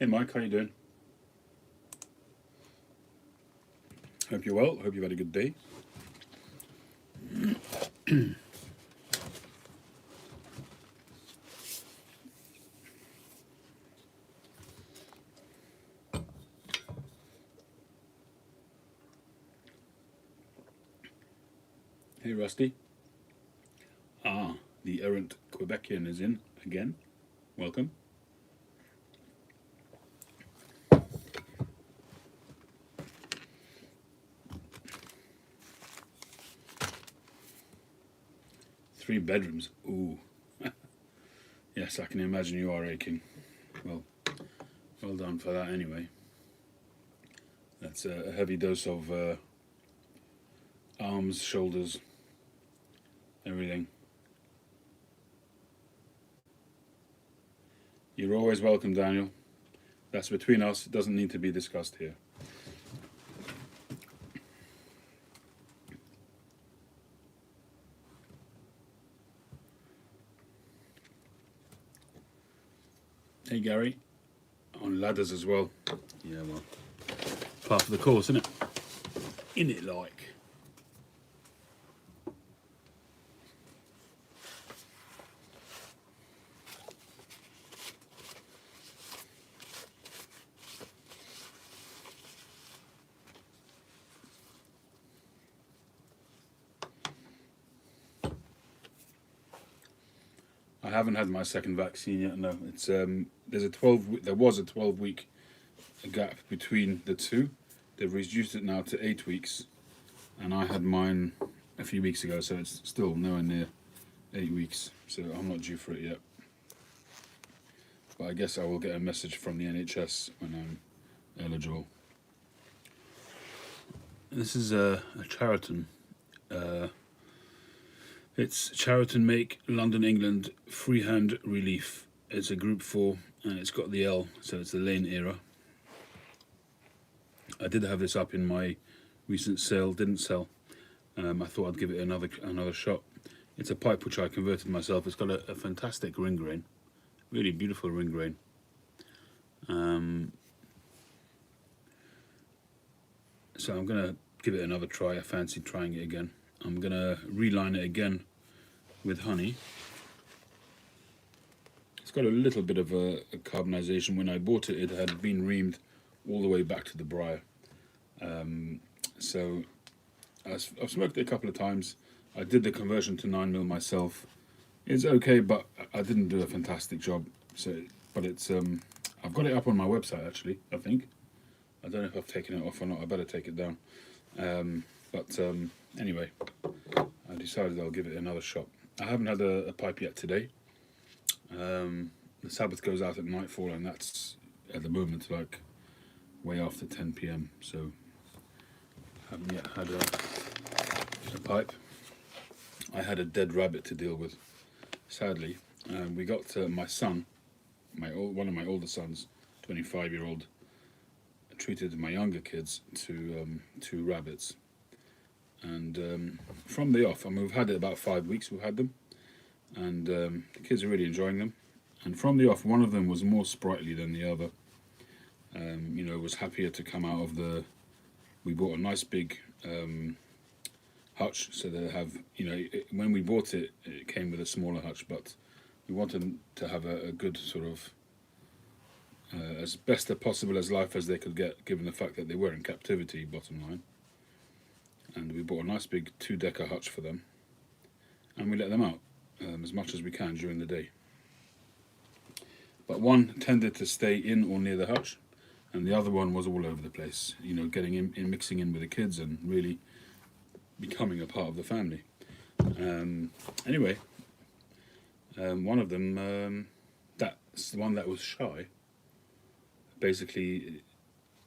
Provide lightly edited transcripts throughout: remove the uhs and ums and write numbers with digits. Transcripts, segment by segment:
Hey Mike, how you doing? Hope you're well. Hope you've had a good day. Hey Rusty. Ah, the errant Quebecian is in again. Welcome. Three bedrooms. Ooh. Yes, I can imagine you are aching. Well, well done for that anyway. That's a heavy dose of arms, shoulders, everything. You're always welcome, Daniel. That's between us. It doesn't need to be discussed here. Hey Gary. On ladders as well. Yeah, well, part of the course, isn't it? In it like. I haven't had my second vaccine yet. No, it's there's a 12. There was a 12-week gap between the two. They've reduced it now to 8 weeks, and I had mine a few weeks ago, so it's still nowhere near 8 weeks. So I'm not due for it yet. But I guess I will get a message from the NHS when I'm eligible. This is a Chariton. It's Chariton Make London, England Freehand Relief. It's a Group 4 and it's got the L, so it's the Lane era. I did have this up in my recent sale, didn't sell. I thought I'd give it another shot. It's a pipe which I converted myself. It's got a fantastic ring grain, really beautiful ring grain. So I'm gonna give it another try. I fancy trying it again. I'm gonna reline it again with honey. It's got a little bit of a carbonization. When I bought it, it had been reamed all the way back to the briar. So I've smoked it a couple of times. I did the conversion to 9mm myself. It's okay, but I didn't do a fantastic job. So, but it's I've got it up on my website actually. I think I don't know if I've taken it off or not. I better take it down. But anyway, I decided I'll give it another shot. I haven't had a pipe yet today. The Sabbath goes out at nightfall, and that's at the moment like way after 10 p.m. So I haven't yet had a pipe. I had a dead rabbit to deal with. Sadly, we got my son, one of my older sons, 25-year-old, treated my younger kids to 2 rabbits. And from the off, I mean, we've had it about 5 weeks. We've had them, and the kids are really enjoying them. And from the off, one of them was more sprightly than the other. Was happier to come out of the. We bought a nice big hutch, so they have. When we bought it, it came with a smaller hutch, but we wanted to have a good sort of as best as possible as life as they could get, given the fact that they were in captivity. Bottom line. And we bought a nice big 2-decker hutch for them, and we let them out as much as we can during the day. But one tended to stay in or near the hutch, and the other one was all over the place, getting in mixing in with the kids and really becoming a part of the family. Anyway, one of them, that's the one that was shy, basically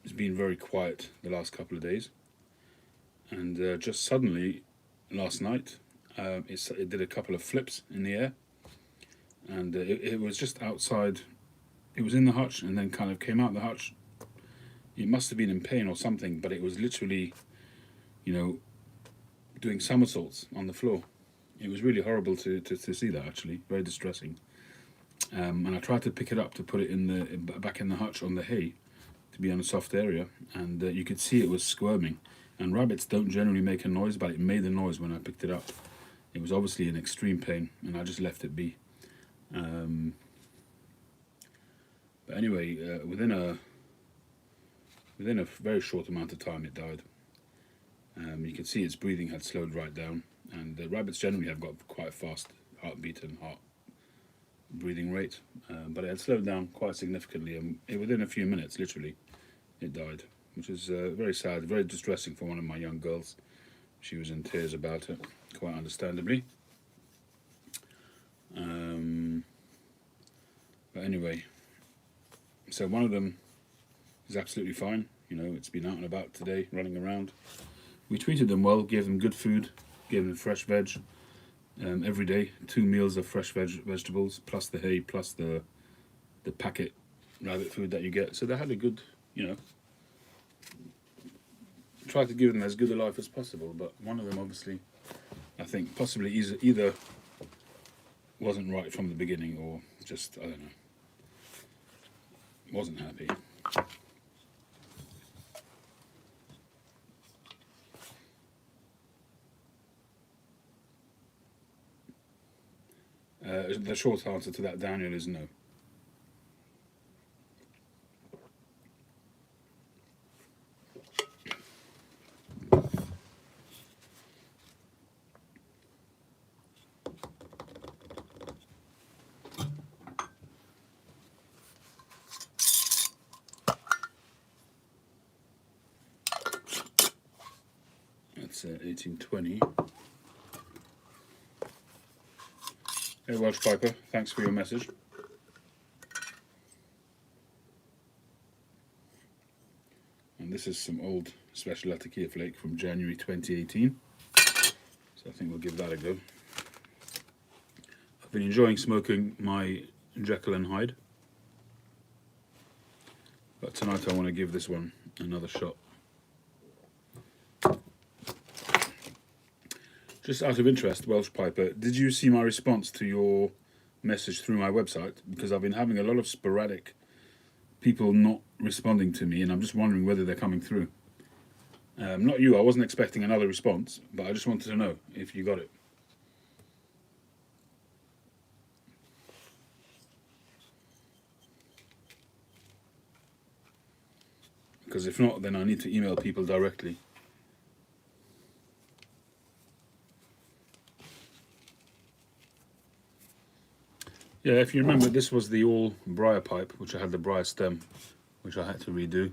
has been very quiet the last couple of days. And just suddenly, last night, it did a couple of flips in the air, and it was just outside. It was in the hutch and then kind of came out the hutch. It must have been in pain or something, but it was literally, doing somersaults on the floor. It was really horrible to see that, actually, very distressing. and I tried to pick it up to put it in the back in the hutch on the hay to be on a soft area, and you could see it was squirming. And rabbits don't generally make a noise, but it made a noise when I picked it up. It was obviously in extreme pain, and I just left it be. But anyway, within a very short amount of time, it died. You could see its breathing had slowed right down, and rabbits generally have got quite a fast heartbeat and heart breathing rate, but it had slowed down quite significantly, and within a few minutes, literally, it died, which is very sad, very distressing for one of my young girls. She was in tears about it, quite understandably. But anyway, so one of them is absolutely fine. You know, it's been out and about today, running around. We treated them well, gave them good food, gave them fresh veg every day. 2 meals of fresh vegetables, plus the hay, plus the packet rabbit food that you get. So they had a good, you know, tried to give them as good a life as possible. But one of them, obviously, I think possibly either wasn't right from the beginning, or just, I don't know, wasn't happy. The short answer to that, Daniel, is no. That's 1820. Hey, Welsh Piper, thanks for your message. And this is some old Special Latakia flake from January 2018. So I think we'll give that a go. I've been enjoying smoking my Jekyll and Hyde, but tonight I want to give this one another shot. Just out of interest, Welsh Piper, did you see my response to your message through my website? Because I've been having a lot of sporadic people not responding to me, and I'm just wondering whether they're coming through. Not you, I wasn't expecting another response, but I just wanted to know if you got it. Because if not, then I need to email people directly. Yeah, if you remember, this was the all briar pipe, which I had the briar stem, which I had to redo.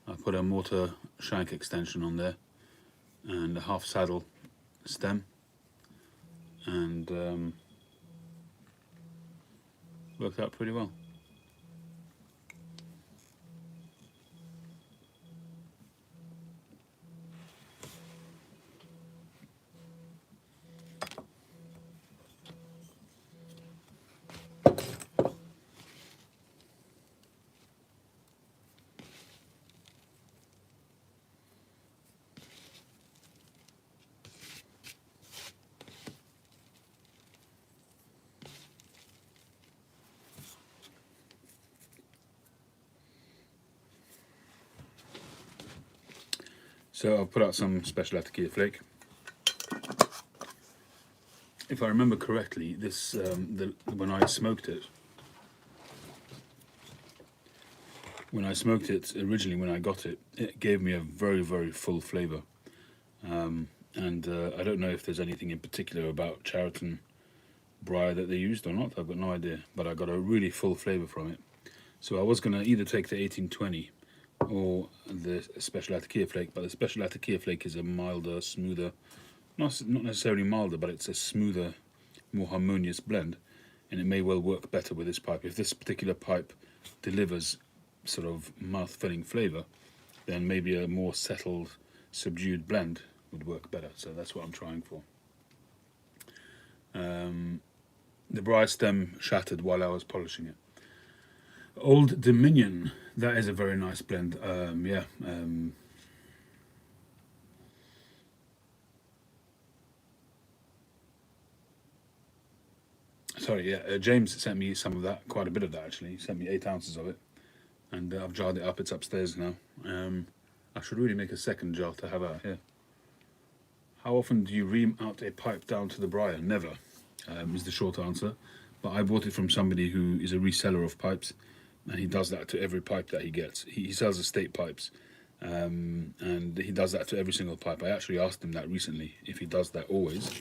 I put a mortar shank extension on there, and a half saddle stem, and worked out pretty well. So I've put out some Special Latakia flake. If I remember correctly, this when I smoked it originally, when I got it, it gave me a very, very full flavour. And I don't know if there's anything in particular about Chariton briar that they used or not. I've got no idea, but I got a really full flavour from it. So I was going to either take the 1820 or the Special Latakia flake, but the Special Latakia flake is a milder, smoother, not necessarily milder, but it's a smoother, more harmonious blend, and it may well work better with this pipe. If this particular pipe delivers sort of mouth-filling flavour, then maybe a more settled, subdued blend would work better. So that's what I'm trying for. The briar stem shattered while I was polishing it. Old Dominion, that is a very nice blend. Sorry, yeah. James sent me some of that, quite a bit of that actually. He sent me 8 ounces of it, and I've jarred it up. It's upstairs now. I should really make a second jar to have out here. How often do you ream out a pipe down to the briar? Never, is the short answer. But I bought it from somebody who is a reseller of pipes, and he does that to every pipe that he gets. He sells estate pipes, and he does that to every single pipe. I actually asked him that recently, if he does that always,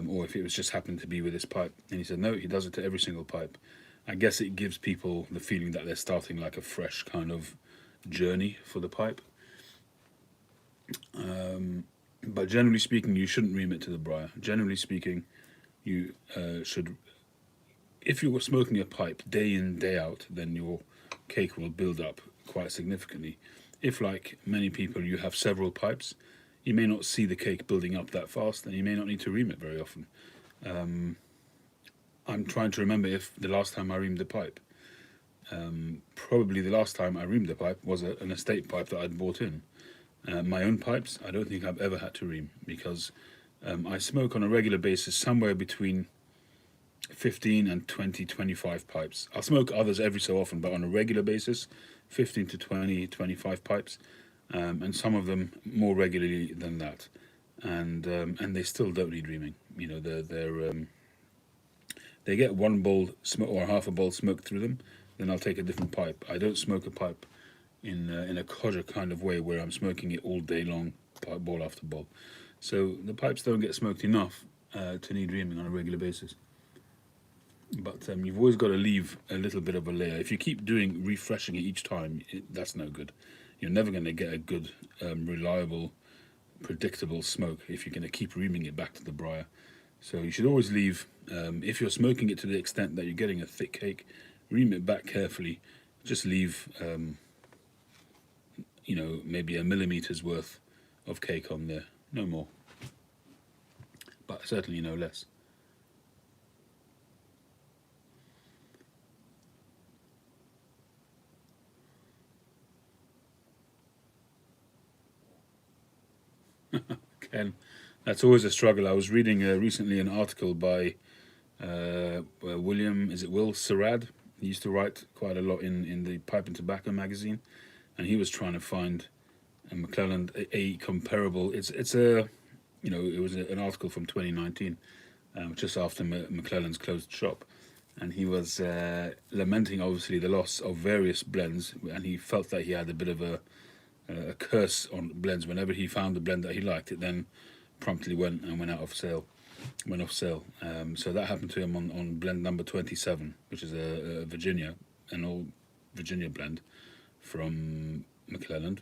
or if it was just happened to be with this pipe. And he said, no, he does it to every single pipe. I guess it gives people the feeling that they're starting like a fresh kind of journey for the pipe. But generally speaking, you shouldn't ream it to the briar. Generally speaking, you should, if you're smoking a pipe day in, day out, then your cake will build up quite significantly. If, like many people, you have several pipes, you may not see the cake building up that fast, and you may not need to ream it very often. I'm trying to remember if the last time I reamed the pipe. Probably the last time I reamed the pipe was an estate pipe that I'd bought in. My own pipes, I don't think I've ever had to ream, because I smoke on a regular basis somewhere between 15 and 20, 25 pipes. I'll smoke others every so often, but on a regular basis, 15 to 20, 25 pipes, and some of them more regularly than that. And they still don't need reaming. You know, they get one bowl smoke or half a bowl smoke through them, then I'll take a different pipe. I don't smoke a pipe in a codger kind of way where I'm smoking it all day long, bowl after bowl. So the pipes don't get smoked enough to need reaming on a regular basis. But you've always got to leave a little bit of a layer. If you keep refreshing it each time, that's no good. You're never going to get a good, reliable, predictable smoke if you're going to keep reaming it back to the briar. So you should always leave, if you're smoking it to the extent that you're getting a thick cake, ream it back carefully. Just leave, maybe a millimeter's worth of cake on there, no more. But certainly no less. Ken, that's always a struggle. I was reading recently an article by William, is it Will Serrad? He used to write quite a lot in the Pipe and Tobacco magazine, and he was trying to find a McClelland a comparable. It was an article from 2019, just after McClelland's closed shop, and he was lamenting obviously the loss of various blends, and he felt that he had a bit of a curse on blends. Whenever he found a blend that he liked, it then promptly went off sale. So that happened to him on blend number 27, which is a Virginia, an old Virginia blend from McClelland.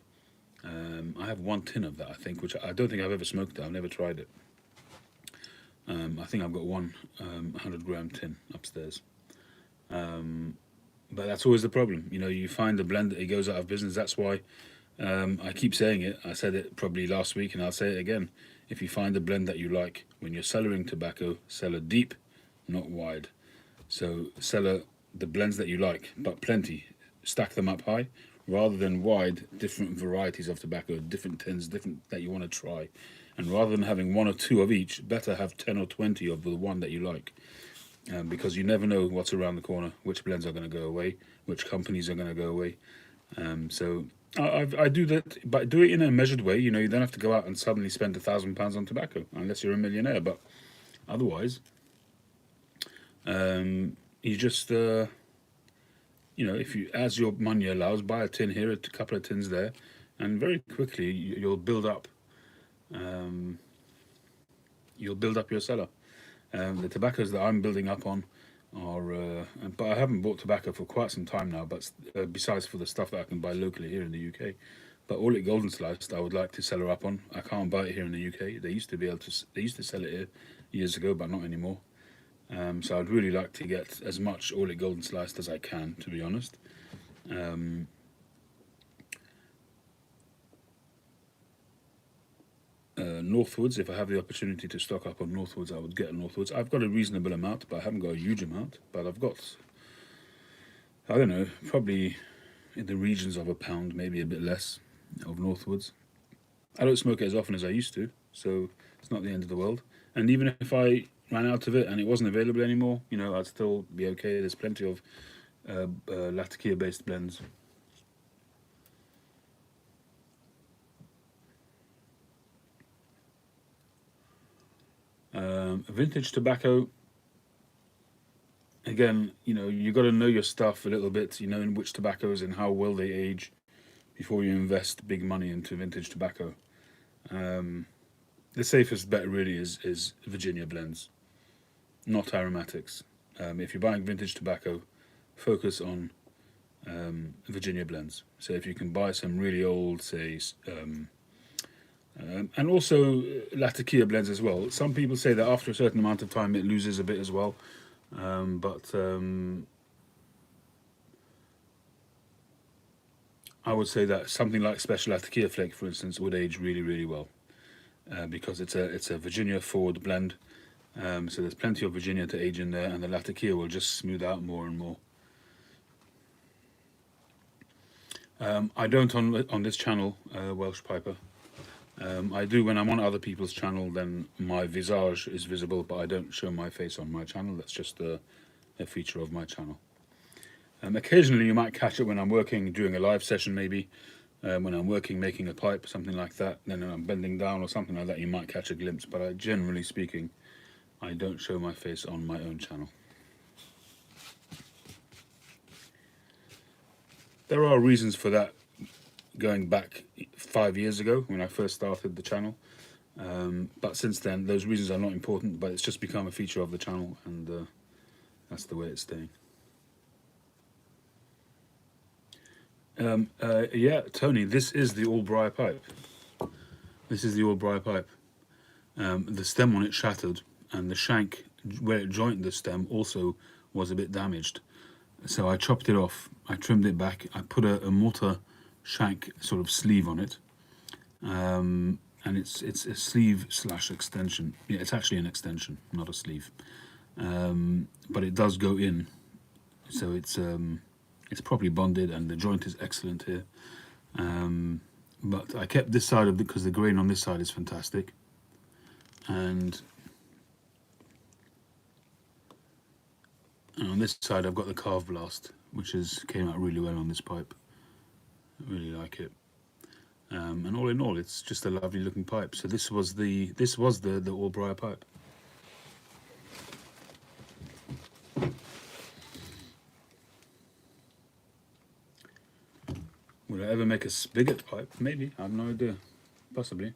I have one tin of that, I think, which I don't think I've ever smoked it. I've never tried it. I think I've got one 100-gram tin upstairs. But that's always the problem. You know, you find a blend that it goes out of business. That's why I keep saying it. I said it probably last week, and I'll say it again. If you find a blend that you like, when you're cellaring tobacco, cellar deep, not wide. So cellar the blends that you like, but plenty. Stack them up high, rather than wide, different varieties of tobacco, different tins, different that you want to try. And rather than having one or two of each, better have 10 or 20 of the one that you like. Because you never know what's around the corner, which blends are going to go away, which companies are going to go away. So I do that, but do it in a measured way. You know, you don't have to go out and suddenly spend £1,000 on tobacco unless you're a millionaire. But otherwise, you just, if you, as your money allows, buy a tin here, a couple of tins there, and very quickly you'll build up. You'll build up your cellar. The tobaccos that I'm building up on are, but I haven't bought tobacco for quite some time now. But besides for the stuff that I can buy locally here in the UK, but Orlik Golden Sliced I would like to cellar up on. I can't buy it here in the UK. They used to sell it here years ago, but not anymore. So I'd really like to get as much Orlik Golden Sliced as I can, to be honest. Northwoods, if I have the opportunity to stock up on Northwoods, I would get Northwoods. I've got a reasonable amount, but I haven't got a huge amount. But I've got, I don't know, probably in the regions of £1, maybe a bit less, of Northwoods. I don't smoke it as often as I used to, so it's not the end of the world. And even if I ran out of it and it wasn't available anymore, you know, I'd still be okay. There's plenty of Latakia based blends. Vintage tobacco, again, you know, you got to know your stuff a little bit, you know, in which tobaccos and how well they age before you invest big money into vintage tobacco. The safest bet really is Virginia blends, not aromatics. If you're buying vintage tobacco, focus on Virginia blends. So if you can buy some really old, say, and also Latakia blends as well. Some people say that after a certain amount of time it loses a bit as well, but I would say that something like Special Latakia Flake, for instance, would age really, really well because it's a Virginia forward blend. So there's plenty of Virginia to age in there, and the Latakia will just smooth out more and more. I don't on this channel, Welsh Piper. I do when I'm on other people's channel, then my visage is visible, but I don't show my face on my channel. That's just a feature of my channel. Occasionally you might catch it when I'm working, doing a live session maybe, when I'm working, making a pipe, something like that, then when I'm bending down or something like that, you might catch a glimpse, but generally speaking, I don't show my face on my own channel. There are reasons for that going back 5 years ago when I first started the channel, but since then those reasons are not important, but it's just become a feature of the channel, and that's the way it's staying. Yeah, Tony, this is the Allbriar pipe. This is the Allbriar pipe. The stem on it shattered, and the shank where it joined the stem also was a bit damaged. So I chopped it off, I trimmed it back, I put a mortar shank sort of sleeve on it, and it's a sleeve slash extension. Yeah, it's actually an extension, not a sleeve, but it does go in, so it's properly bonded, and the joint is excellent here. But I kept this side of it because the grain on this side is fantastic, and on this side I've got the Carve Blast, which came out really well on this pipe. I really like it, and all in all, it's just a lovely looking pipe. So this was the Allbriar pipe. Would I ever make a spigot pipe? Maybe. I have no idea. Possibly.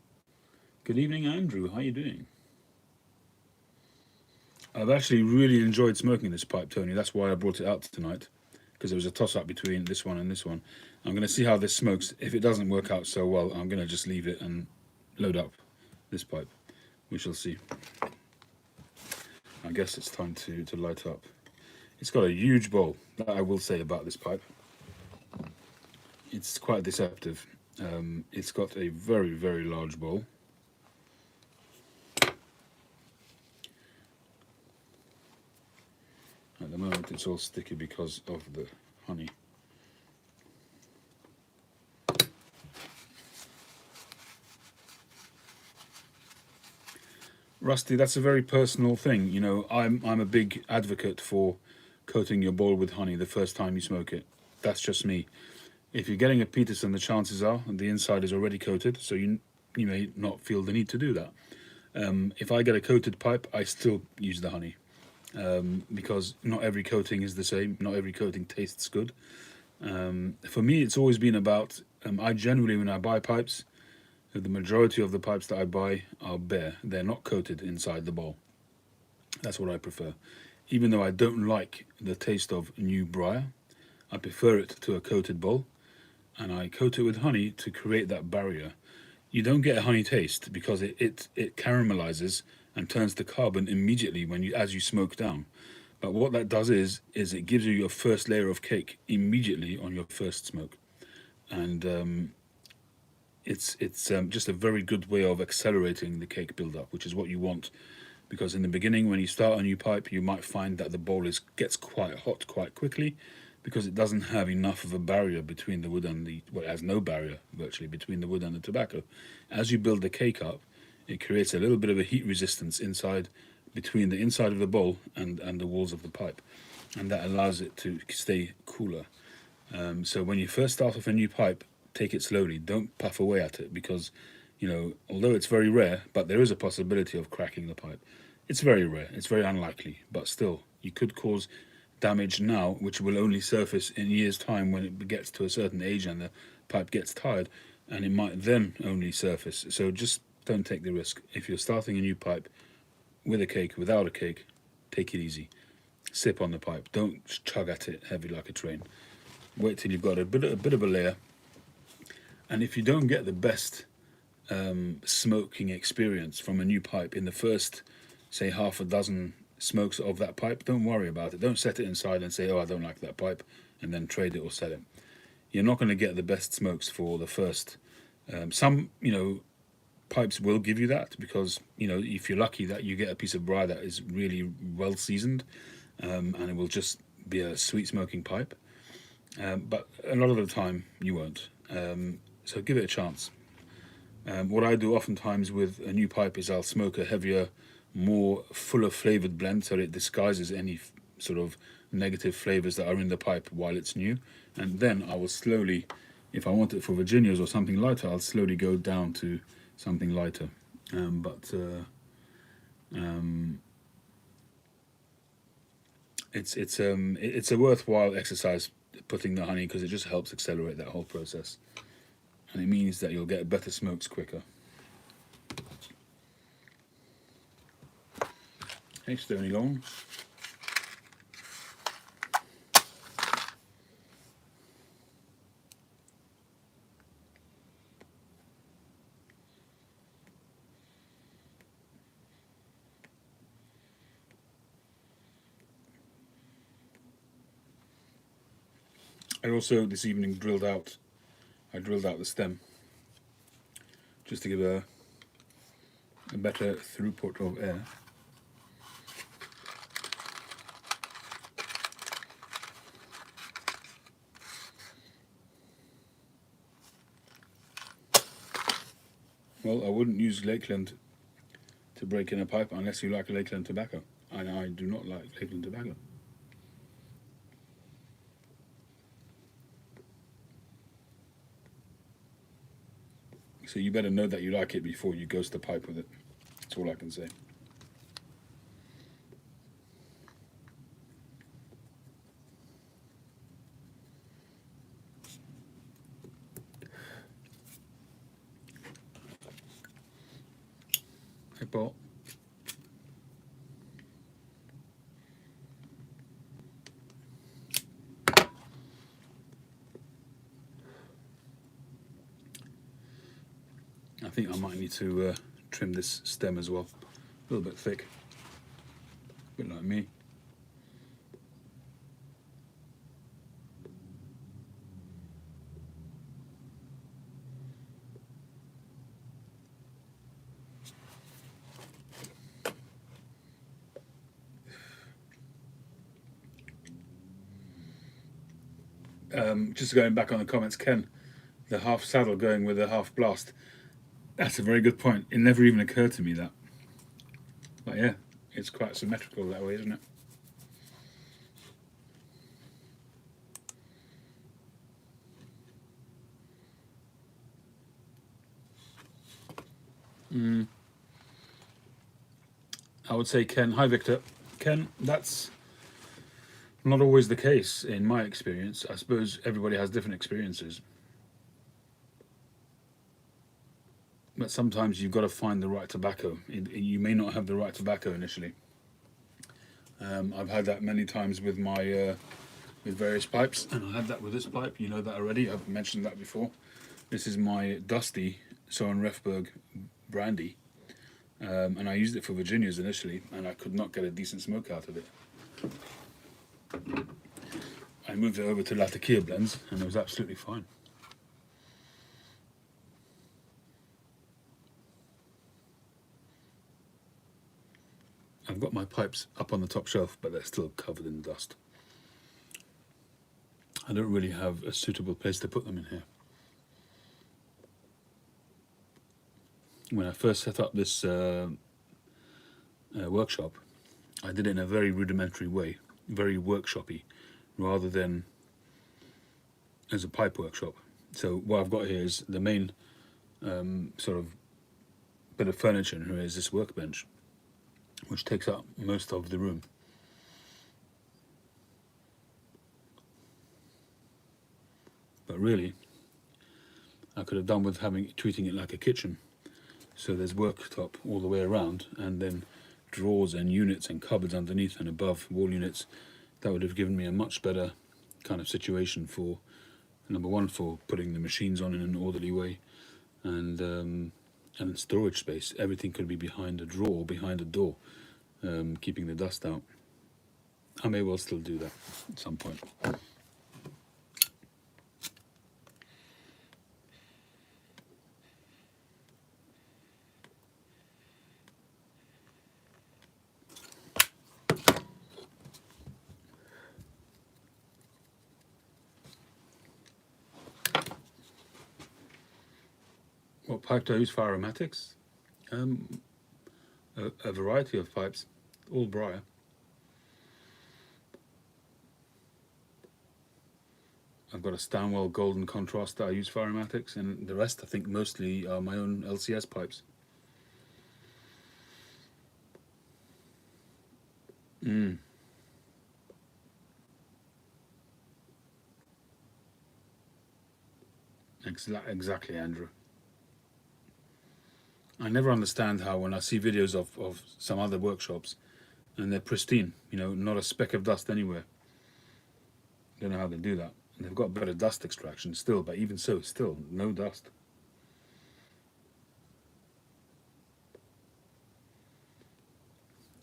Good evening, Andrew. How you doing? I've actually really enjoyed smoking this pipe, Tony. That's why I brought it out tonight, because there was a toss-up between this one and this one. I'm going to see how this smokes. If it doesn't work out so well, I'm going to just leave it and load up this pipe. We shall see. I guess it's time to light up. It's got a huge bowl, that I will say about this pipe. It's quite deceptive. It's got a very, very large bowl. At the moment it's all sticky because of the honey. Rusty, that's a very personal thing. You know, I'm a big advocate for coating your bowl with honey the first time you smoke it. That's just me. If you're getting a Peterson, the chances are the inside is already coated, so you may not feel the need to do that. If I get a coated pipe, I still use the honey, because not every coating is the same. Not every coating tastes good. For me, it's always been about, I generally, when I buy pipes, the majority of the pipes that I buy are bare. They're not coated inside the bowl. That's what I prefer. Even though I don't like the taste of new briar, I prefer it to a coated bowl, and I coat it with honey to create that barrier. You don't get a honey taste because it caramelizes and turns to carbon immediately as you smoke down. But what that does is it gives you your first layer of cake immediately on your first smoke, and it's just a very good way of accelerating the cake build-up, which is what you want. Because in the beginning, when you start a new pipe, you might find that the bowl gets quite hot quite quickly, because it doesn't have enough of a barrier between the wood and it has no barrier virtually between the wood and the tobacco. As you build the cake up, it creates a little bit of a heat resistance inside, between the inside of the bowl and the walls of the pipe, and that allows it to stay cooler. So when you first start off a new pipe, take it slowly. Don't puff away at it, because, you know, although it's very rare, but there is a possibility of cracking the pipe. It's very rare. It's very unlikely, but still, you could cause damage now, which will only surface in years' time when it gets to a certain age and the pipe gets tired, and it might then only surface. So just don't take the risk. If you're starting a new pipe, with a cake, without a cake, take it easy. Sip on the pipe. Don't chug at it heavy like a train. Wait till you've got a bit of a layer. And if you don't get the best smoking experience from a new pipe in the first, say, half a dozen smokes of that pipe, don't worry about it. Don't set it inside and say, oh, I don't like that pipe, and then trade it or sell it. You're not going to get the best smokes for the first. Some, you know, pipes will give you that, because, you know, if you're lucky that you get a piece of braai that is really well seasoned, and it will just be a sweet smoking pipe. But a lot of the time you won't. So give it a chance. What I do oftentimes with a new pipe is I'll smoke a heavier, more fuller flavored blend, so it disguises any sort of negative flavors that are in the pipe while it's new. And then I will slowly, if I want it for Virginias or something lighter, I'll slowly go down to something lighter. It's a worthwhile exercise, putting the honey, because it just helps accelerate that whole process, and it means that you'll get better smokes quicker. Hey, Stony Long. I also this evening drilled out the stem, just to give a better throughput of air. Well, I wouldn't use Lakeland to break in a pipe unless you like Lakeland tobacco, and I do not like Lakeland tobacco. So you better know that you like it before you ghost the pipe with it. That's all I can say. Hey, Paul. I think I might need to trim this stem as well. A little bit thick. A bit like me. Just going back on the comments, Ken, the half saddle going with a half blast. That's a very good point. It never even occurred to me that. But yeah, it's quite symmetrical that way, isn't it? I would say Ken. Hi, Victor. Ken, that's not always the case in my experience. I suppose everybody has different experiences. But sometimes you've got to find the right tobacco. You may not have the right tobacco initially. I've had that many times with my with various pipes, and I had that with this pipe. You know that already. I've mentioned that before. This is my Dusty Soren Refberg brandy, and I used it for Virginias initially, and I could not get a decent smoke out of it. I moved it over to Latakia blends, and it was absolutely fine. I've got my pipes up on the top shelf, but they're still covered in dust. I don't really have a suitable place to put them in here. When I first set up this workshop, I did it in a very rudimentary way, very workshopy, rather than as a pipe workshop. So what I've got here is the main sort of bit of furniture, and here is this workbench, which takes up most of the room. But really, I could have done with treating it like a kitchen. So there's worktop all the way around, and then drawers and units and cupboards underneath and above, wall units. That would have given me a much better kind of situation for, number one, for putting the machines on in an orderly way, and storage space. Everything could be behind a drawer, behind a door, keeping the dust out. I may well still do that at some point. What pipe do I use for aromatics? A variety of pipes, all briar. I've got a Stanwell Golden Contrast that I use for aromatics, and the rest I think mostly are my own LCS pipes. Exactly, Andrew. I never understand how, when I see videos of some other workshops and they're pristine, not a speck of dust anywhere. Don't know how they do that. And they've got better dust extraction still, but even so, still no dust.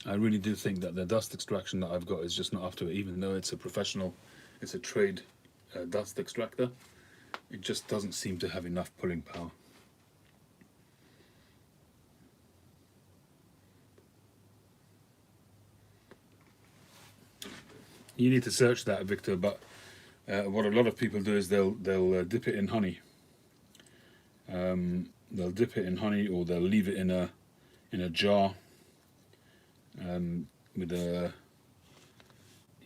I really do think that the dust extraction that I've got is just not up to it, even though it's a professional, it's a trade dust extractor. It just doesn't seem to have enough pulling power. You need to search that, Victor, but what a lot of people do is they'll dip it in honey. They'll dip it in honey, or they'll leave it in a jar with a.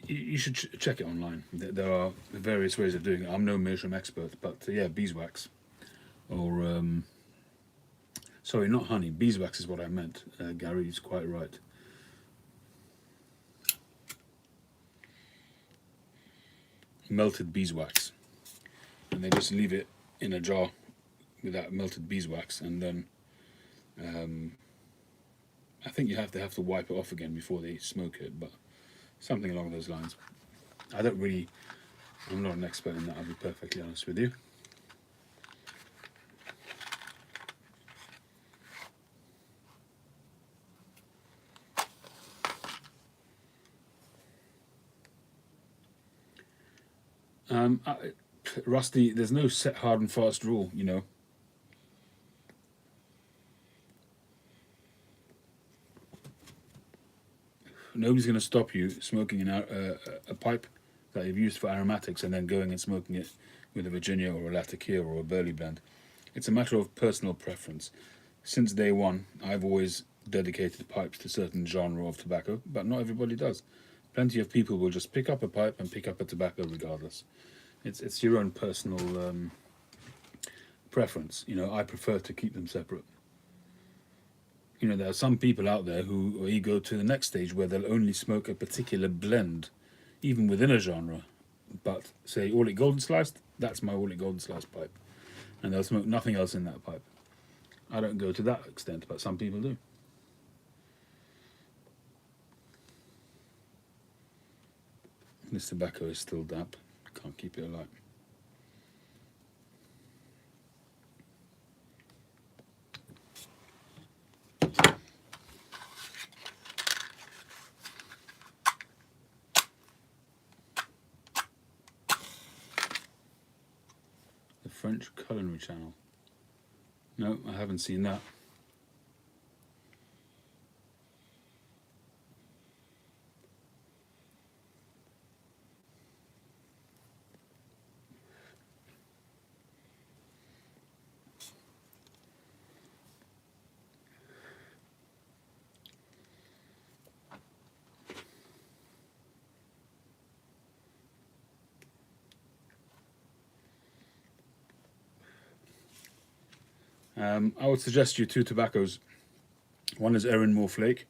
You should check it online. There are various ways of doing it. I'm no meerschaum expert, but yeah, beeswax, or sorry, not honey. Beeswax is what I meant. Gary's quite right. Melted beeswax, and they just leave it in a jar with that melted beeswax, and then I think you have to wipe it off again before they smoke it, but something along those lines. I'm not an expert in that, I'll be perfectly honest with you. Rusty, there's no set hard and fast rule, Nobody's going to stop you smoking a pipe that you've used for aromatics and then going and smoking it with a Virginia or a Latakia or a Burley blend. It's a matter of personal preference. Since day one, I've always dedicated pipes to a certain genre of tobacco, but not everybody does. Plenty of people will just pick up a pipe and pick up a tobacco regardless. It's your own personal preference. I prefer to keep them separate. There are some people out there who go to the next stage where they'll only smoke a particular blend, even within a genre. But say Orlik Golden Sliced, that's my Orlik Golden Sliced pipe, and they'll smoke nothing else in that pipe. I don't go to that extent, but some people do. This tobacco is still damp. Can't keep it alight. The French Culinary Channel. No, I haven't seen that. I would suggest you two tobaccos. One is Erin Moore Flake,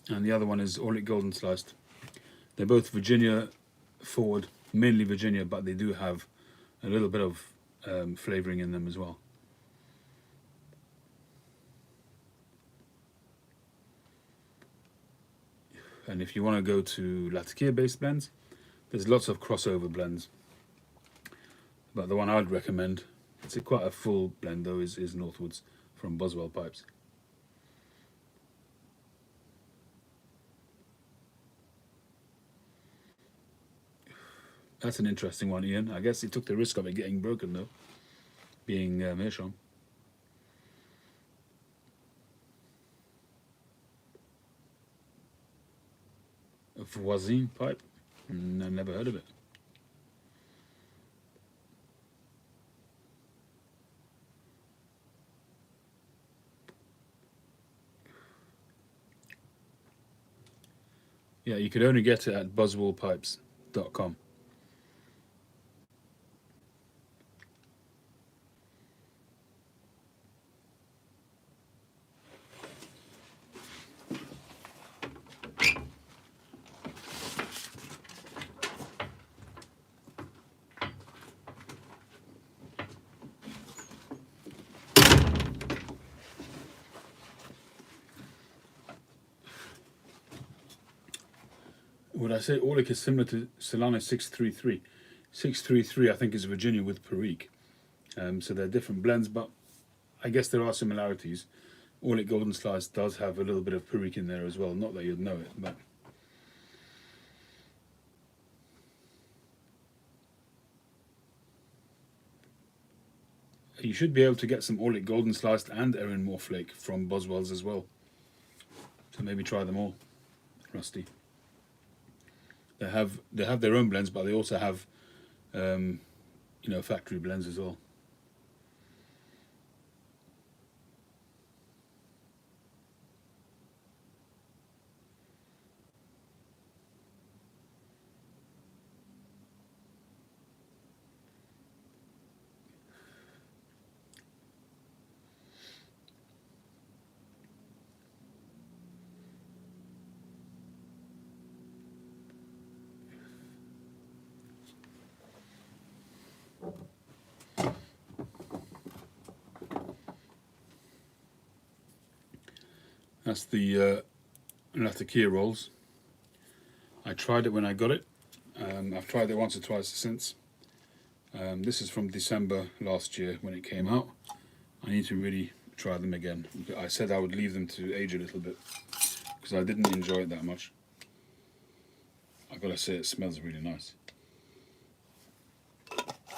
and the other one is Orlick Golden Sliced. They're both Virginia forward, mainly Virginia, but they do have a little bit of flavouring in them as well. And if you want to go to Latakia based blends, there's lots of crossover blends. But the one I'd recommend, it's quite a full blend though, is Northwoods from Boswell Pipes. That's an interesting one, Ian. I guess he took the risk of it getting broken though, being Meerschaum. A Voisin pipe? No, never heard of it. Yeah, you could only get it at boswellpipes.com. Would I say Orlick is similar to Solano 633? 633 I think is Virginia with Perique. So they're different blends, but I guess there are similarities. Orlick Golden Slice does have a little bit of Perique in there as well. Not that you'd know it, but you should be able to get some Orlick Golden Sliced and Erin Moore Flake from Boswell's as well. So maybe try them all, Rusty. They have their own blends, but they also have factory blends as well. That's the Latakia rolls. I tried it when I got it. I've tried it once or twice since. This is from December last year when it came out. I need to really try them again. I said I would leave them to age a little bit because I didn't enjoy it that much. I've got to say it smells really nice.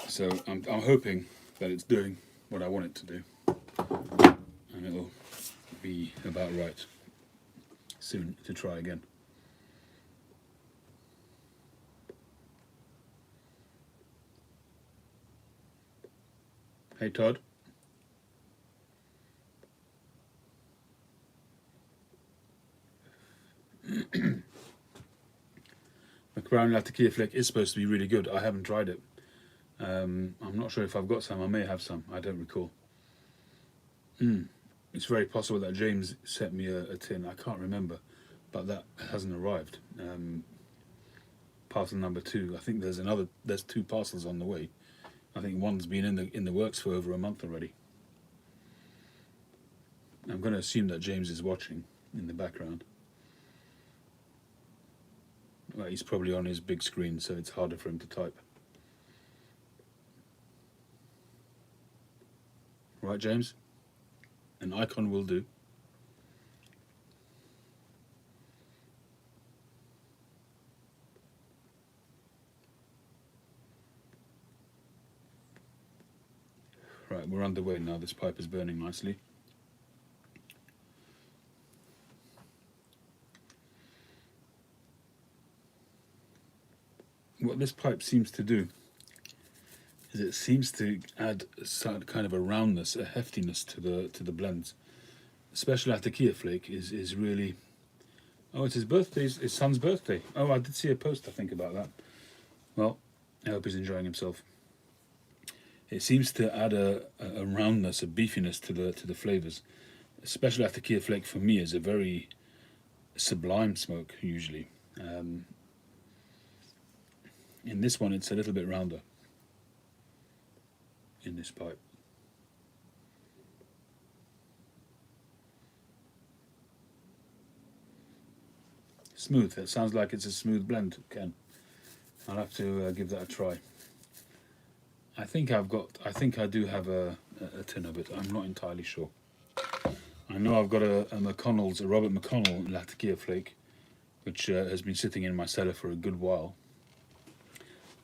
So I'm hoping that it's doing what I want it to do, and it'll be about right soon to try again. Hey Todd. McBrown Latakia Flake is supposed to be really good. I haven't tried it. I'm not sure if I've got some. I may have some. I don't recall. It's very possible that James sent me a tin. I can't remember, but that hasn't arrived. Parcel number 2. I think there's 2 parcels on the way. I think one's been in the works for over a month already. I'm going to assume that James is watching in the background. Well, he's probably on his big screen, so it's harder for him to type. Right, James? An icon will do. Right, we're underway now. This pipe is burning nicely. What this pipe seems to do is it seems to add some kind of a roundness, a heftiness to the blends. Special Latakia Flake is really... Oh, it's his son's birthday. Oh, I did see a post, I think, about that. Well, I hope he's enjoying himself. It seems to add a roundness, a beefiness to the flavors. Especially Latakia flake for me is a very sublime smoke usually. In this one, it's a little bit rounder in this pipe. Smooth. It sounds like it's a smooth blend, Ken. I'll have to give that a try. I think I do have a tin of it. I'm not entirely sure. I know I've got a McConnell's, a Robert McConnell Latakia flake, which has been sitting in my cellar for a good while.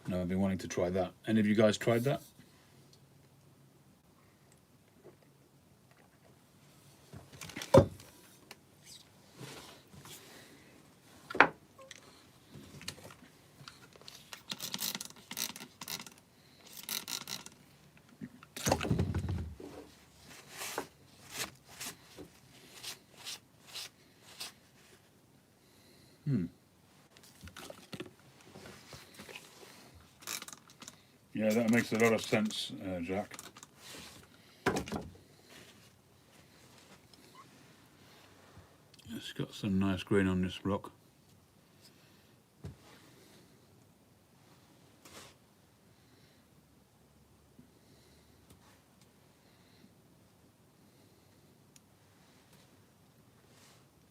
And I've been wanting to try that. Any of you guys tried that? Yeah, that makes a lot of sense, Jack. It's got some nice grain on this block.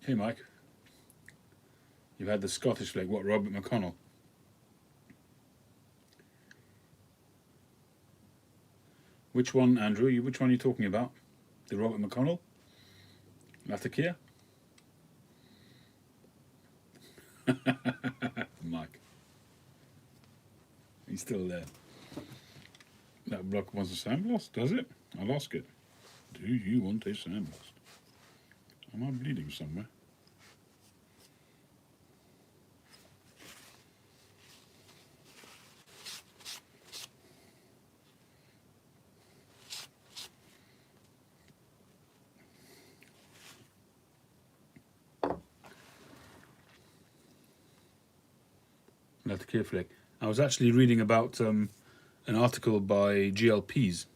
Hey, Mike. You've had the Scottish flake, what, Robert McConnell? Which one, Andrew? Which one are you talking about? The Robert McConnell? Latakia? Mike. He's still there. That block wants a sandblast, does it? I'll ask it. Do you want a sandblast? Am I bleeding somewhere? Latakia flake. I was actually reading about an article by GLPs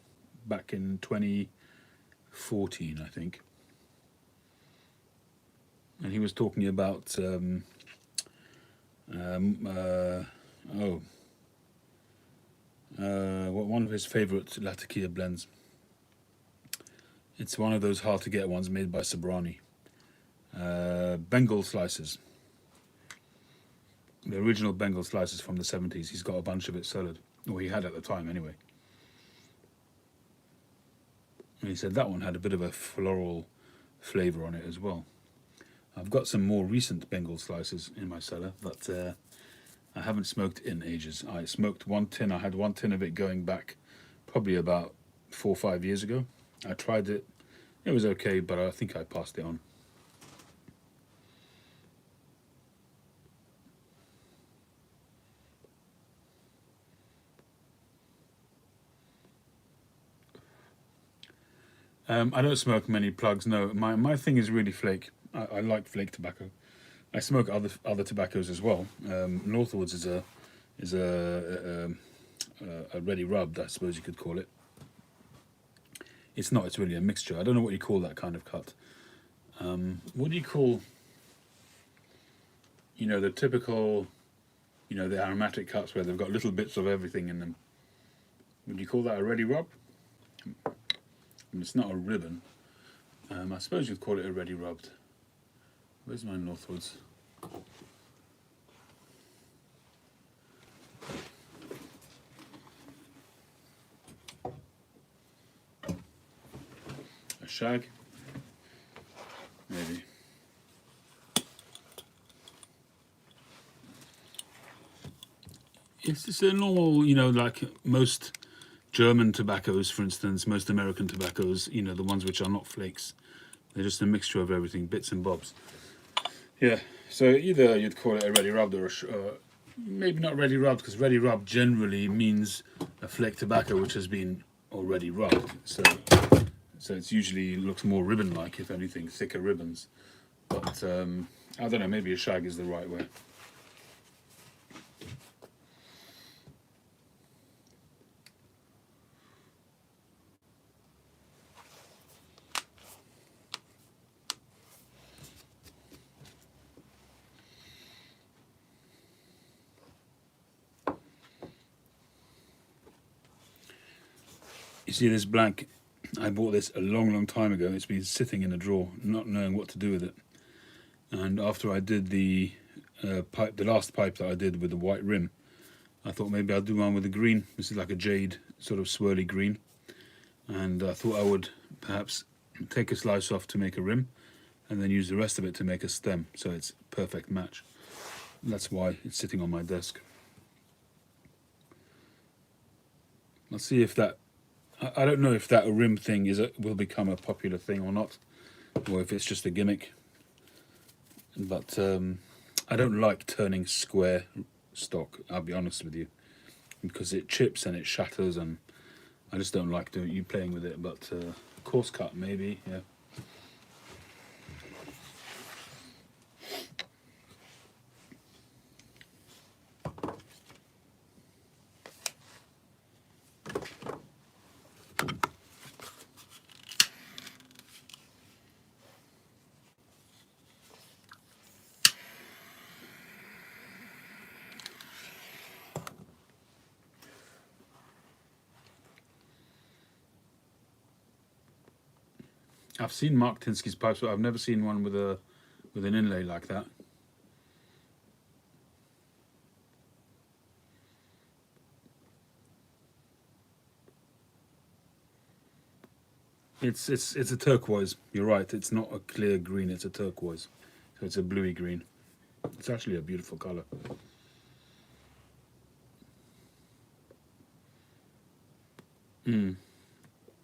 back in 2014, I think. And he was talking about one of his favourite Latakia blends. It's one of those hard to get ones made by Sobrani. Bengal slices. The original Bengal slices from the 70s. He's got a bunch of it cellared. Or he had at the time anyway. And he said that one had a bit of a floral flavour on it as well. I've got some more recent Bengal slices in my cellar, but I haven't smoked in ages. I smoked one tin. I had one tin of it going back probably about 4 or 5 years ago. I tried it. It was okay, but I think I passed it on. I don't smoke many plugs. No, my thing is really flake. I like flake tobacco. I smoke other tobaccos as well. Northwoods is a ready rubbed, I suppose you could call it. It's not. It's really a mixture. I don't know what you call that kind of cut. What do you call? The typical, the aromatic cuts where they've got little bits of everything in them. Would you call that a ready rub? It's not a ribbon. I suppose you'd call it a ready rubbed. Where's my Northwoods? A shag? Maybe. It's just a normal, like most German tobaccos, for instance, most American tobaccos, the ones which are not flakes. They're just a mixture of everything, bits and bobs. Yeah, so either you'd call it a ready rubbed or maybe not ready rubbed, because ready rubbed generally means a flake tobacco which has been already rubbed. So it usually looks more ribbon-like, if anything, thicker ribbons. But I don't know, maybe a shag is the right way. see this blank, I bought this a long time ago. It's been sitting in a drawer, not knowing what to do with it. And after I did the pipe, the last pipe that I did with the white rim, I thought maybe I'll do one with the green. This is like a jade, sort of swirly green. And I thought I would perhaps take a slice off to make a rim, and then use the rest of it to make a stem, so it's a perfect match. That's why it's sitting on my desk. Let's see if that, I don't know if that rim thing will become a popular thing or not, or if it's just a gimmick. But I don't like turning square stock, I'll be honest with you, because it chips and it shatters, and I just don't like you playing with it. But coarse cut maybe, yeah. I've seen Mark Tinsky's pipes, but I've never seen one with an inlay like that. It's a turquoise. You're right. It's not a clear green. It's a turquoise, so it's a bluey green. It's actually a beautiful color.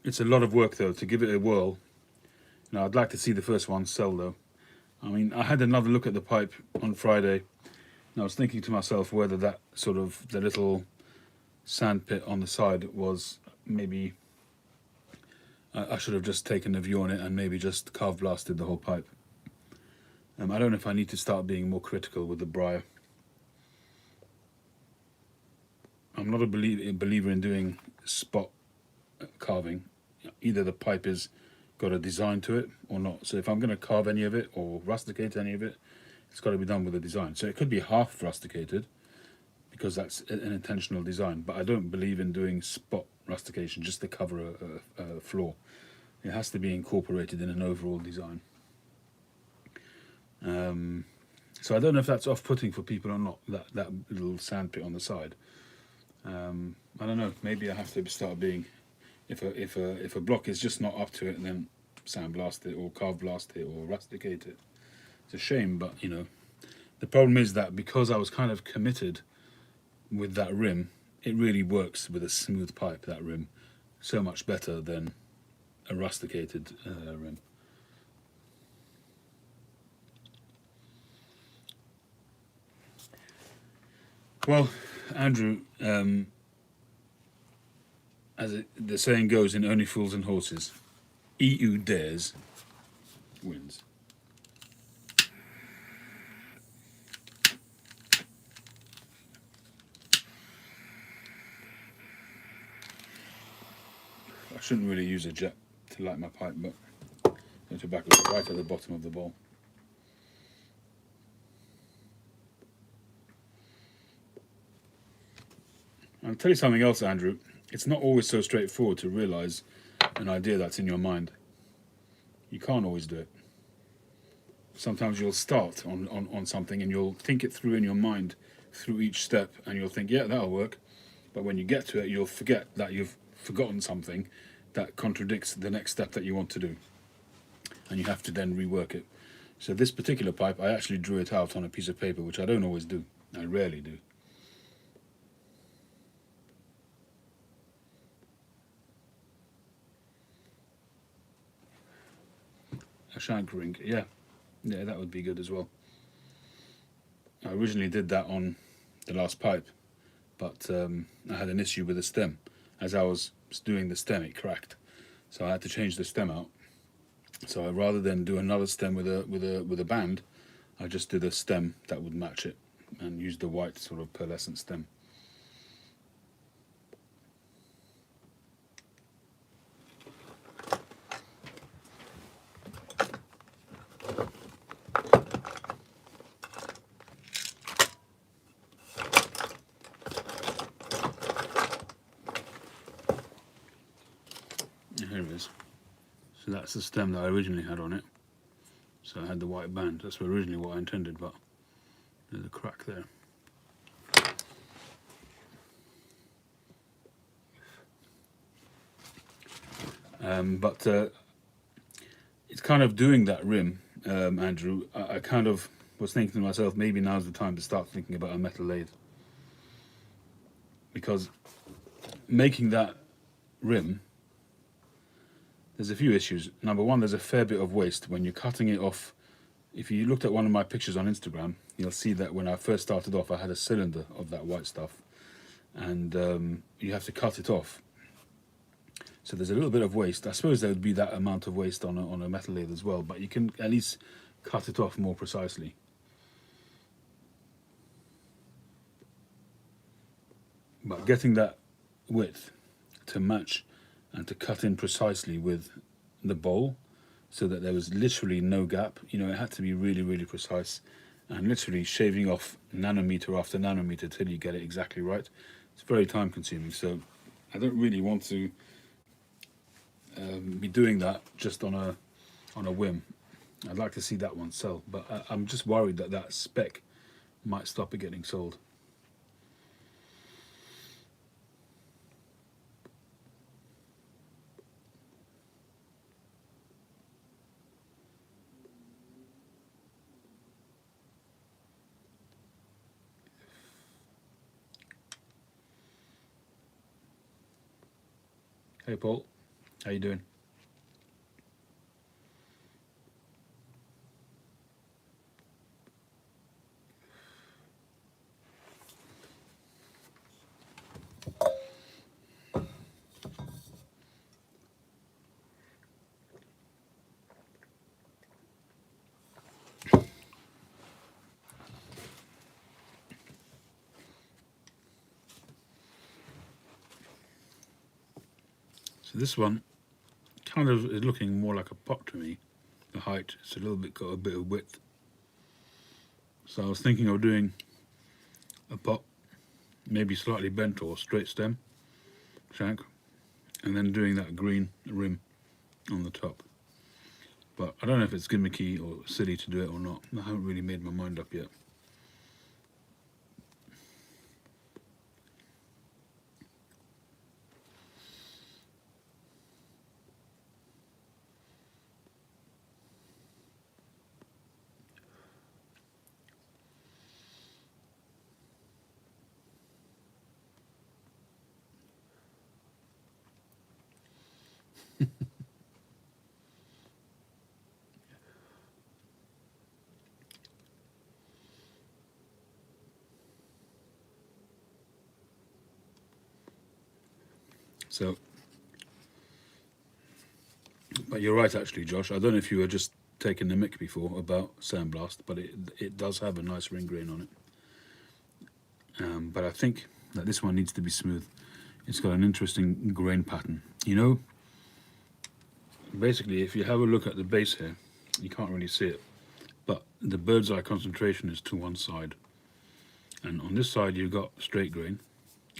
It's a lot of work though to give it a whirl. Now I'd like to see the first one sell though. I mean, I had another look at the pipe on Friday, and I was thinking to myself whether that sort of the little sand pit on the side was maybe I should have just taken a view on it and maybe just carve blasted the whole pipe. I don't know if I need to start being more critical with the briar. I'm not a believer in doing spot carving. Either the pipe has got a design to it or not. So if I'm going to carve any of it or rusticate any of it, it's got to be done with a design. So it could be half rusticated because that's an intentional design, but I don't believe in doing spot rustication just to cover a floor. It has to be incorporated in an overall design. So I don't know if that's off-putting for people or not, that little sand pit on the side. I don't know, maybe I have to start being, if a block is just not up to it, then sandblast it or carve blast it or rusticate it. It's a shame, but you know, the problem is that because I was kind of committed with that rim, it really works with a smooth pipe, that rim, so much better than a rusticated rim. Well, Andrew, the saying goes in Only Fools and Horses, he who dares wins. I shouldn't really use a jet to light my pipe, but the tobacco is right at the bottom of the bowl. I'll tell you something else, Andrew. It's not always so straightforward to realise an idea that's in your mind. You can't always do it. Sometimes you'll start on something and you'll think it through in your mind through each step, and you'll think, yeah, that'll work. But when you get to it, you'll forget that you've forgotten something that contradicts the next step that you want to do. And you have to then rework it. So this particular pipe, I actually drew it out on a piece of paper, which I don't always do. I rarely do. A shank ring, yeah, that would be good as well. I originally did that on the last pipe, but I had an issue with the stem. As I was doing the stem, it cracked, so I had to change the stem out. So rather than do another stem with a band, I just did a stem that would match it and used the white sort of pearlescent stem. Here it is. So that's the stem that I originally had on it. So I had the white band. That's originally what I intended, but there's a crack there. But it's kind of doing that rim, Andrew. I kind of was thinking to myself, maybe now's the time to start thinking about a metal lathe. Because making that rim, there's a few issues. Number one, there's a fair bit of waste when you're cutting it off. If you looked at one of my pictures on Instagram, you'll see that when I first started off, I had a cylinder of that white stuff, and you have to cut it off. So there's a little bit of waste. I suppose there would be that amount of waste on a metal lathe as well, but you can at least cut it off more precisely. But getting that width to match and to cut in precisely with the bowl so that there was literally no gap, you know, it had to be really, really precise, and literally shaving off nanometer after nanometer till you get it exactly right. It's very time consuming, so I don't really want to be doing that just on a whim. I'd like to see that one sell, but I'm just worried that that spec might stop it getting sold. Hey Paul, how you doing? So this one kind of is looking more like a pot to me. The height, it's a little bit got a bit of width. So I was thinking of doing a pot, maybe slightly bent or straight stem shank, and then doing that green rim on the top. But I don't know if it's gimmicky or silly to do it or not. I haven't really made my mind up yet. So, but you're right actually, Josh. I don't know if you were just taking the mick before about Sandblast, but it does have a nice ring grain on it. But I think that this one needs to be smooth. It's got an interesting grain pattern. You know, basically if you have a look at the base here, you can't really see it, but the bird's eye concentration is to one side. And on this side you've got straight grain,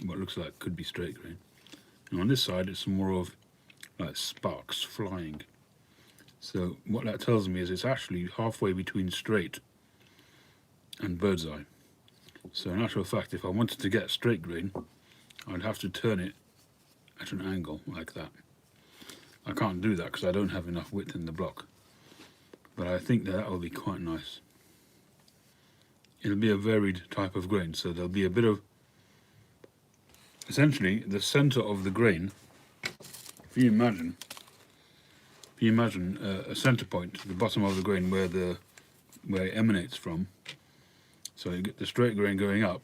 what looks like could be straight grain. And on this side it's more of like sparks flying. So what that tells me is it's actually halfway between straight and bird's eye. So in actual fact, if I wanted to get straight grain, I'd have to turn it at an angle like that. I can't do that because I don't have enough width in the block. But I think that will be quite nice. It'll be a varied type of grain, so there'll be a bit of, essentially the center of the grain. If you imagine a center point, the bottom of the grain where it emanates from. So you get the straight grain going up,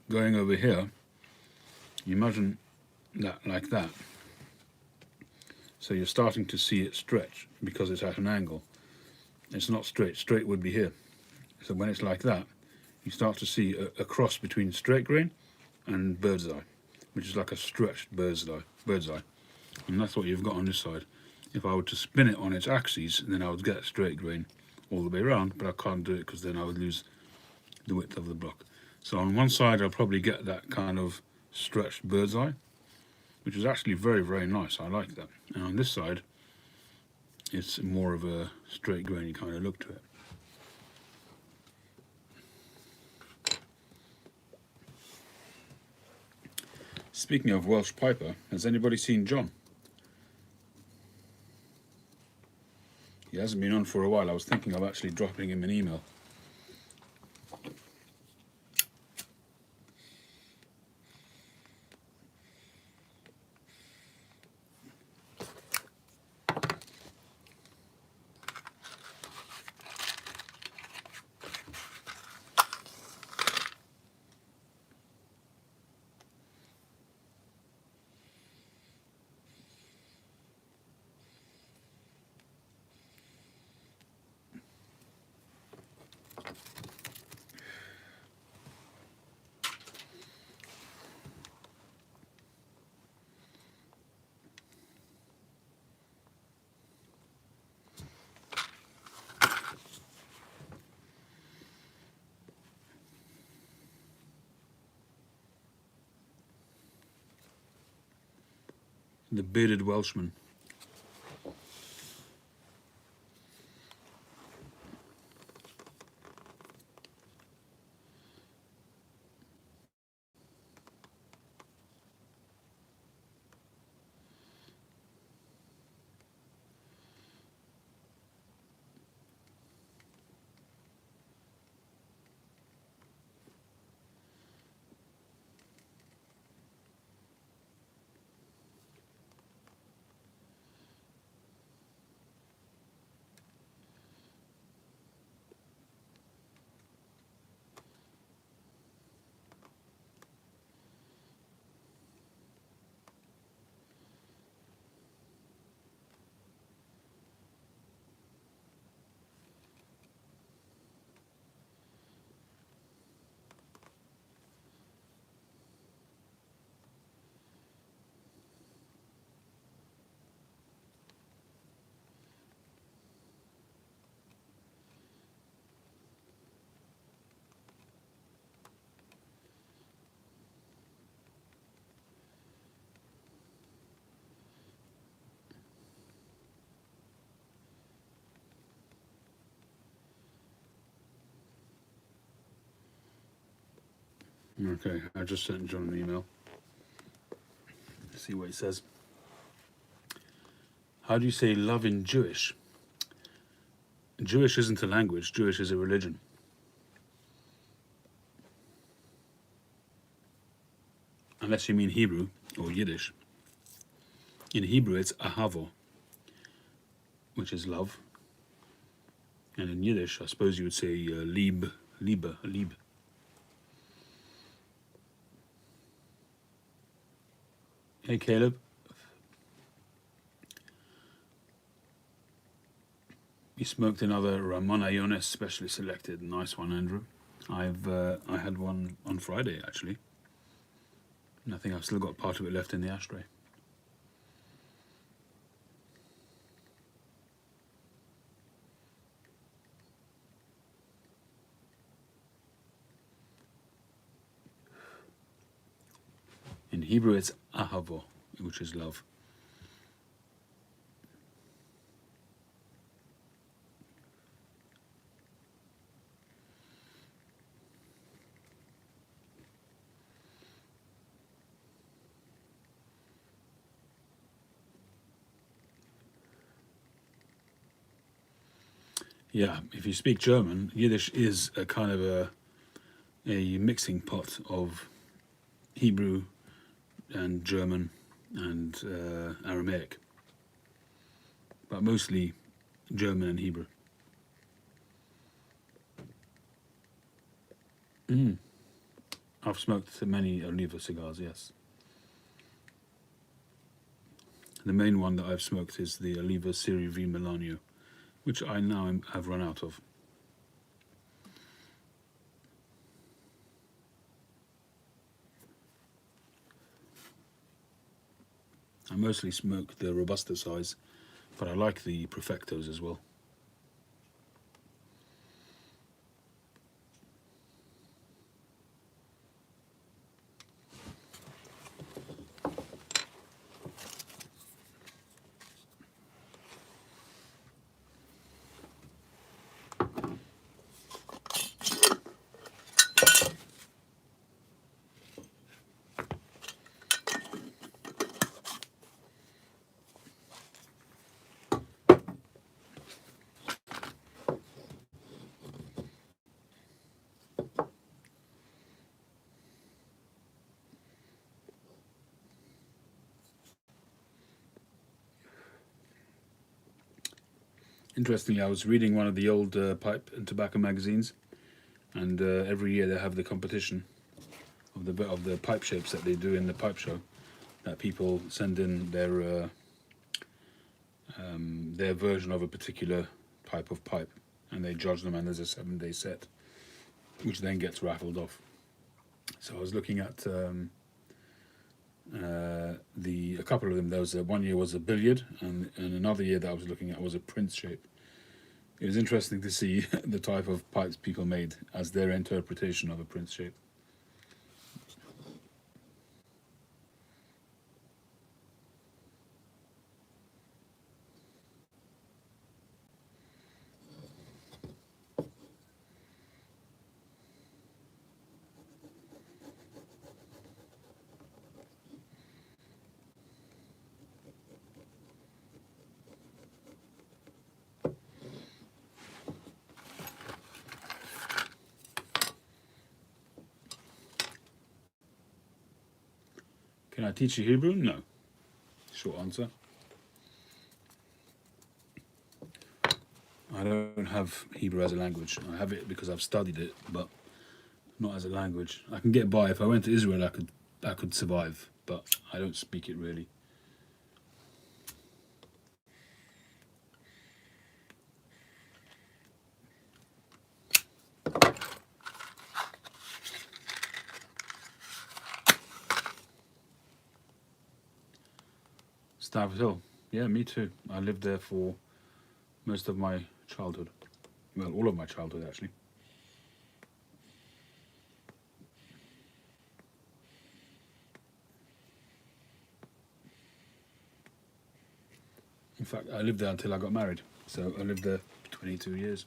going over here. You imagine that like that. So you're starting to see it stretch because it's at an angle. It's not straight. Straight would be here. So when it's like that, you start to see a cross between straight grain and bird's eye, which is like a stretched bird's eye. And that's what you've got on this side. If I were to spin it on its axes, then I would get straight grain all the way around, but I can't do it because then I would lose the width of the block. So on one side I'll probably get that kind of stretched bird's eye, which is actually very, very nice. I like that. And on this side, it's more of a straight grainy kind of look to it. Speaking of Welsh Piper, has anybody seen John? He hasn't been on for a while. I was thinking of actually dropping him an email. The Bearded Welshman. Okay, I just sent John an email. Let's see what he says. How do you say love in Jewish? Jewish isn't a language, Jewish is a religion. Unless you mean Hebrew or Yiddish. In Hebrew it's ahavo, which is love. And in Yiddish, I suppose you would say lieb, liebe, lieb. Hey Caleb. You smoked another Ramon Ayones specially selected. Nice one, Andrew. I had one on Friday actually. And I think I've still got part of it left in the ashtray. In Hebrew it's ahavo, which is love. Yeah, if you speak German, Yiddish is a kind of a mixing pot of Hebrew and German and Aramaic, but mostly German and Hebrew. I've smoked many Oliva cigars, yes. The main one that I've smoked is the Oliva Serie V Milanio, which I now have run out of. I mostly smoke the Robusta size, but I like the Perfectos as well. Interestingly, I was reading one of the old pipe and tobacco magazines, and every year they have the competition of the pipe shapes that they do in the pipe show. That people send in their version of a particular type of pipe, and they judge them, and there's a 7-day set, which then gets raffled off. So I was looking at a couple of them. There was one year was a billiard, and another year that I was looking at was a Prince shape. It was interesting to see the type of pipes people made as their interpretation of a Prince shape. Can I teach you Hebrew? No. Short answer. I don't have Hebrew as a language. I have it because I've studied it, but not as a language. I can get by. If I went to Israel, I could survive, but I don't speak it really. Stafford Hill. Yeah, me too. I lived there for most of my childhood. Well, all of my childhood, actually. In fact, I lived there until I got married. So I lived there 22 years.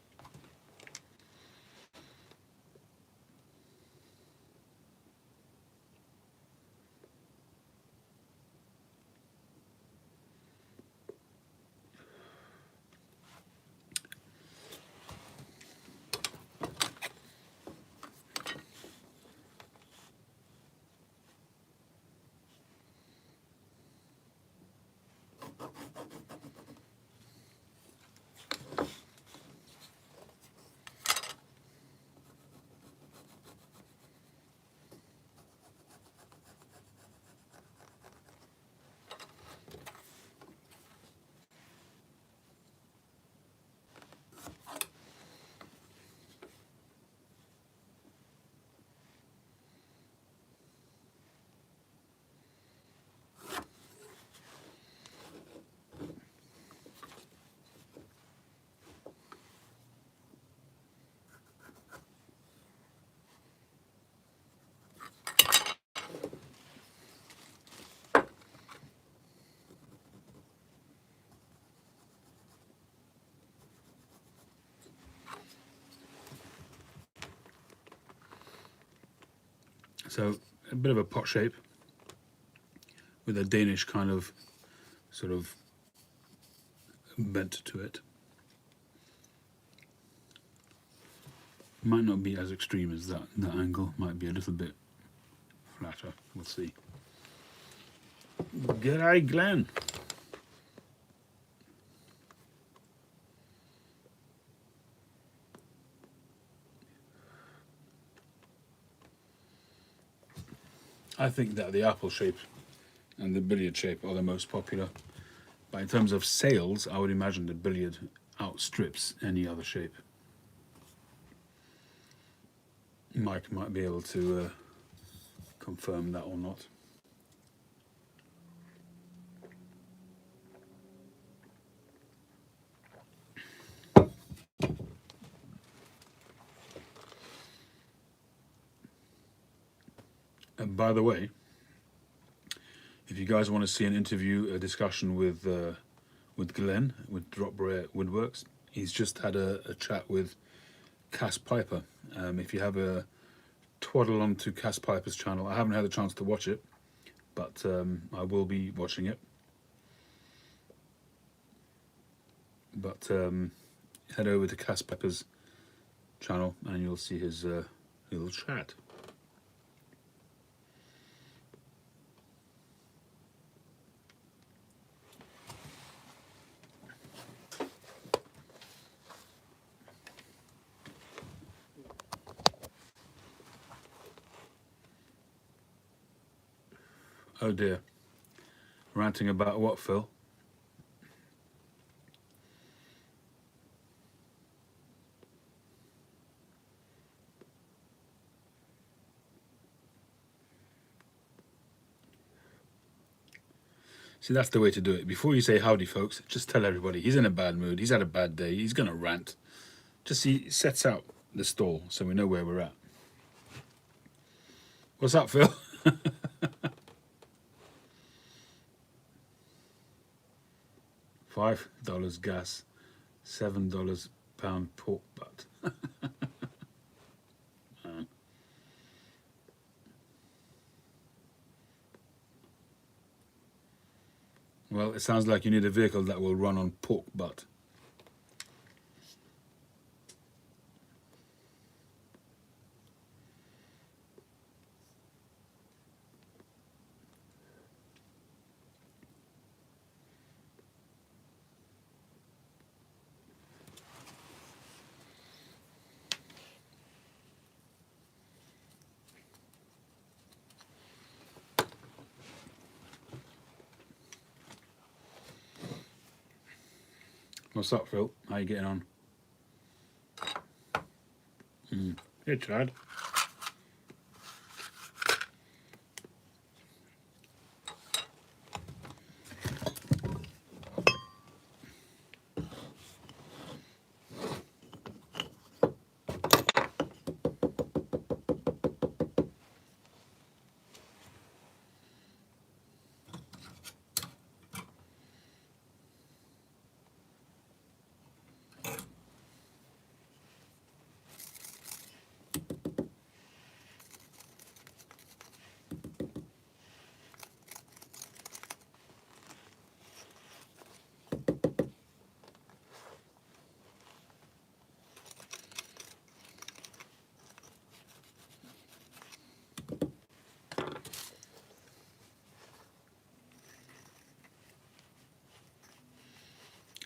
So a bit of a pot shape with a Danish kind of sort of bent to it. Might not be as extreme as that. That angle might be a little bit flatter. We'll see. G'day, Glenn. I think that the apple shape and the billiard shape are the most popular. But in terms of sales, I would imagine the billiard outstrips any other shape. Mike might be able to confirm that or not. And by the way, if you guys want to see an interview, a discussion with Glenn with Drop Rare Woodworks, he's just had a chat with Cass Piper. If you have a twaddle onto Cass Piper's channel, I haven't had a chance to watch it, but I will be watching it. But head over to Cass Piper's channel and you'll see his little chat. Oh dear. Ranting about what, Phil? See, that's the way to do it. Before you say howdy, folks, just tell everybody he's in a bad mood, he's had a bad day, he's going to rant. Just he sets out the stall so we know where we're at. What's up, Phil? $5 gas, $7 pound pork butt. Well, it sounds like you need a vehicle that will run on pork butt. What's up, Phil? How you getting on? Hey, Chad.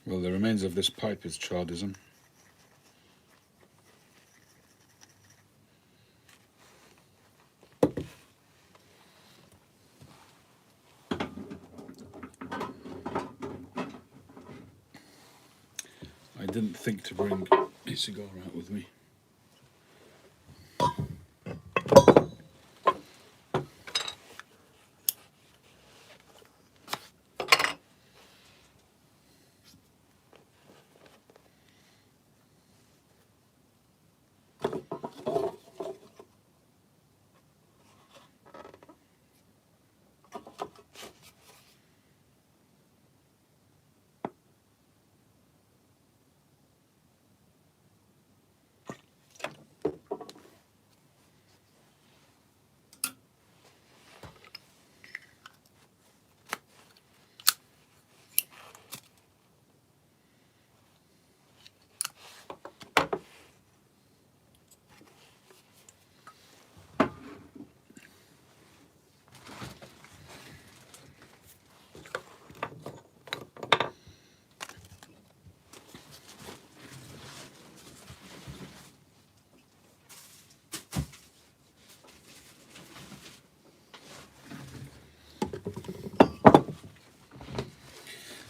Well, the remains of this pipe is chardism. I didn't think to bring a cigar out with me.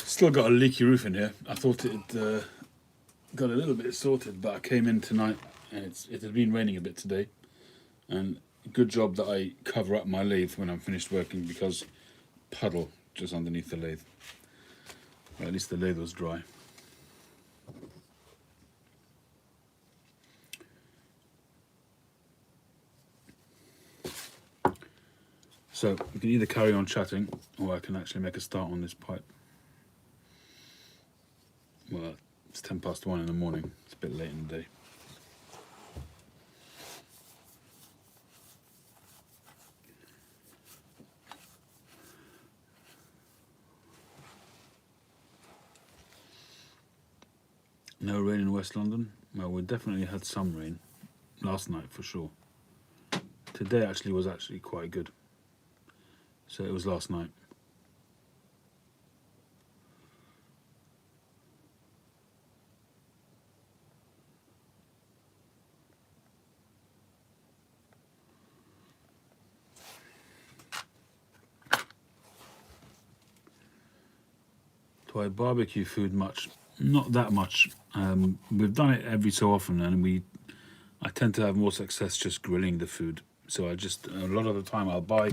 Still got a leaky roof in here. I thought it got a little bit sorted, but I came in tonight and it had been raining a bit today. And good job that I cover up my lathe when I'm finished working, because puddle just underneath the lathe. Well, at least the lathe was dry. So we can either carry on chatting, or I can actually make a start on this pipe. Well, it's 1:10 in the morning. It's a bit late in the day. No rain in West London? Well, we definitely had some rain. Last night, for sure. Today actually was quite good. So it was last night. Do I barbecue food much? Not that much. We've done it every so often, and I tend to have more success just grilling the food. So a lot of the time I'll buy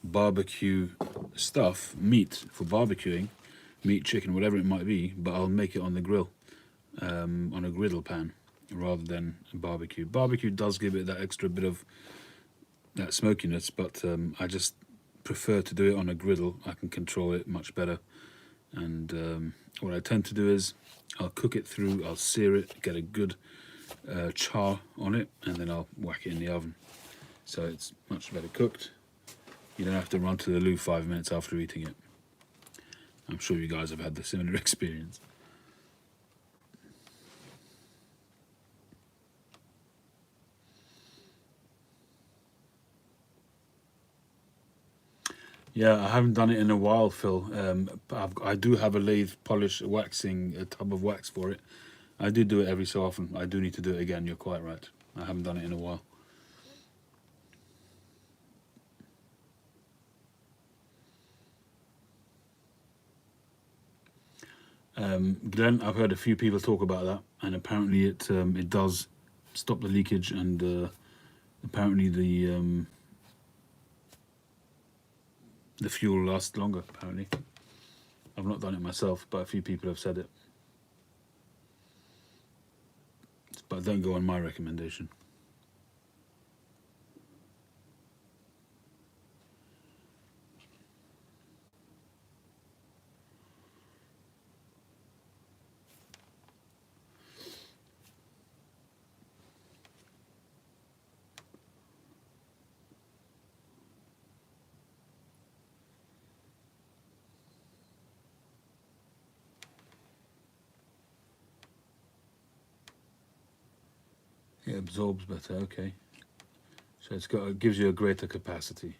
barbecue stuff, meat for barbecuing, meat, chicken, whatever it might be, but I'll make it on the grill, on a griddle pan, rather than a barbecue. Barbecue does give it that extra bit of that smokiness, but I just prefer to do it on a griddle. I can control it much better. And what I tend to do is I'll cook it through, I'll sear it, get a good char on it, and then I'll whack it in the oven. So it's much better cooked. You don't have to run to the loo 5 minutes after eating it. I'm sure you guys have had the similar experience. Yeah, I haven't done it in a while, Phil. I do have a lathe polish waxing, a tub of wax for it. I do it every so often. I do need to do it again. You're quite right. I haven't done it in a while. Glenn, I've heard a few people talk about that, and apparently it does stop the leakage, and apparently the fuel lasts longer. Apparently, I've not done it myself, but a few people have said it. But don't go on my recommendation. It absorbs better. Okay, so it gives you a greater capacity.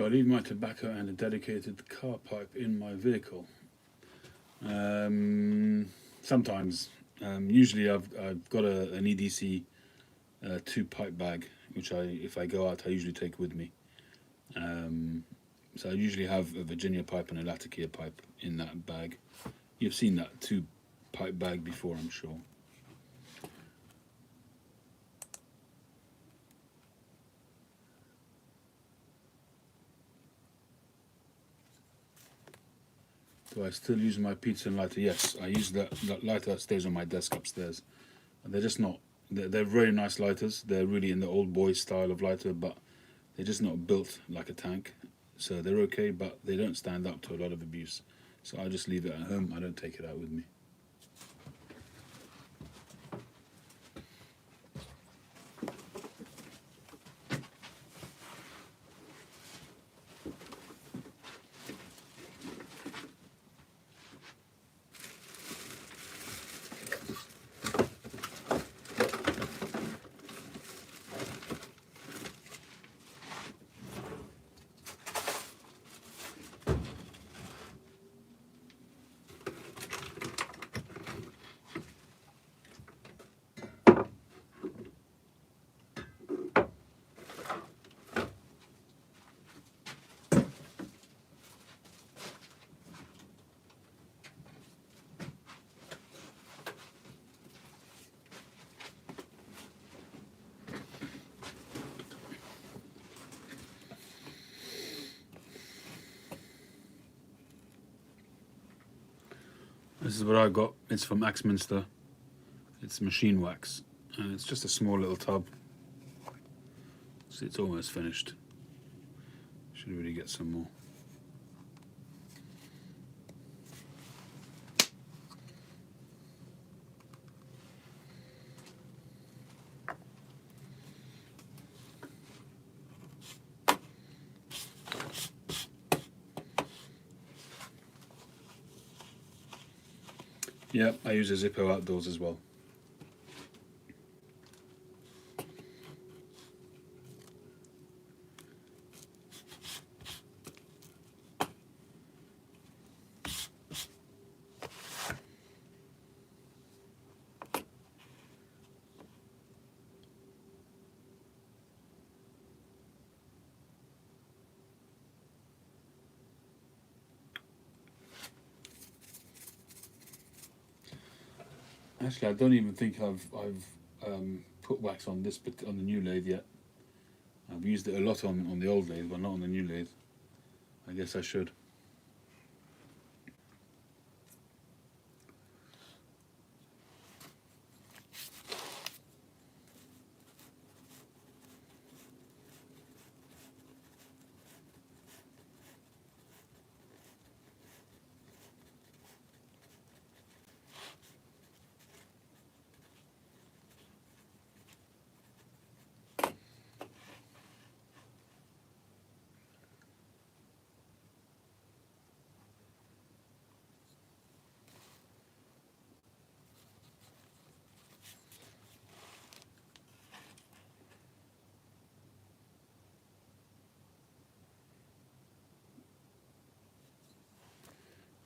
Do I leave my tobacco and a dedicated car pipe in my vehicle? Sometimes. Usually I've got an EDC two pipe bag, which if I go out I usually take with me. So I usually have a Virginia pipe and a Latakia pipe in that bag. You've seen that two pipe bag before, I'm sure. Do I still use my Peterson lighter? Yes, I use that lighter that stays on my desk upstairs. They're just not. They're very nice lighters. They're really in the old boy style of lighter, but they're just not built like a tank. So they're okay, but they don't stand up to a lot of abuse. So I just leave it at home. I don't take it out with me. This is what I got. It's from Axminster. It's machine wax, and it's just a small little tub. So it's almost finished. Should really get some more. Yeah, I use a Zippo outdoors as well. Actually, I don't even think I've put wax on this, but on the new lathe yet. I've used it a lot on the old lathe, but not on the new lathe. I guess I should.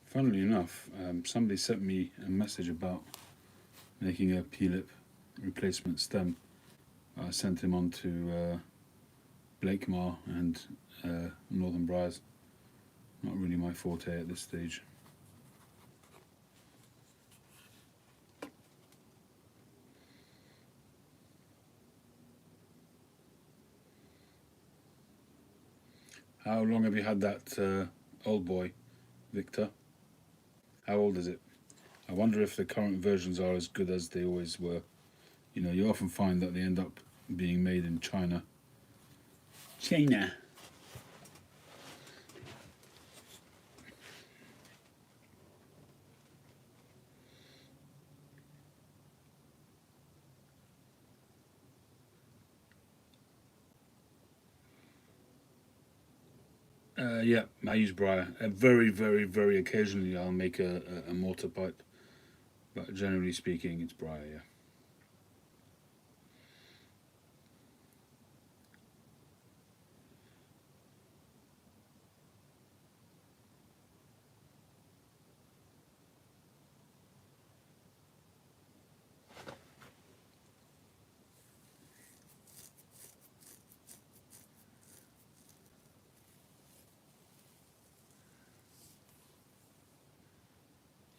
Funnily enough, somebody sent me a message about making a P-lip replacement stem. I sent him on to Blakemar and Northern Briars. Not really my forte at this stage. How long have you had that old boy, Victor? How old is it? I wonder if the current versions are as good as they always were. You know, you often find that they end up being made in China. China. Yeah, I use Briar. Very, very, very occasionally I'll make a mortar pipe, but generally speaking, it's Briar. Yeah.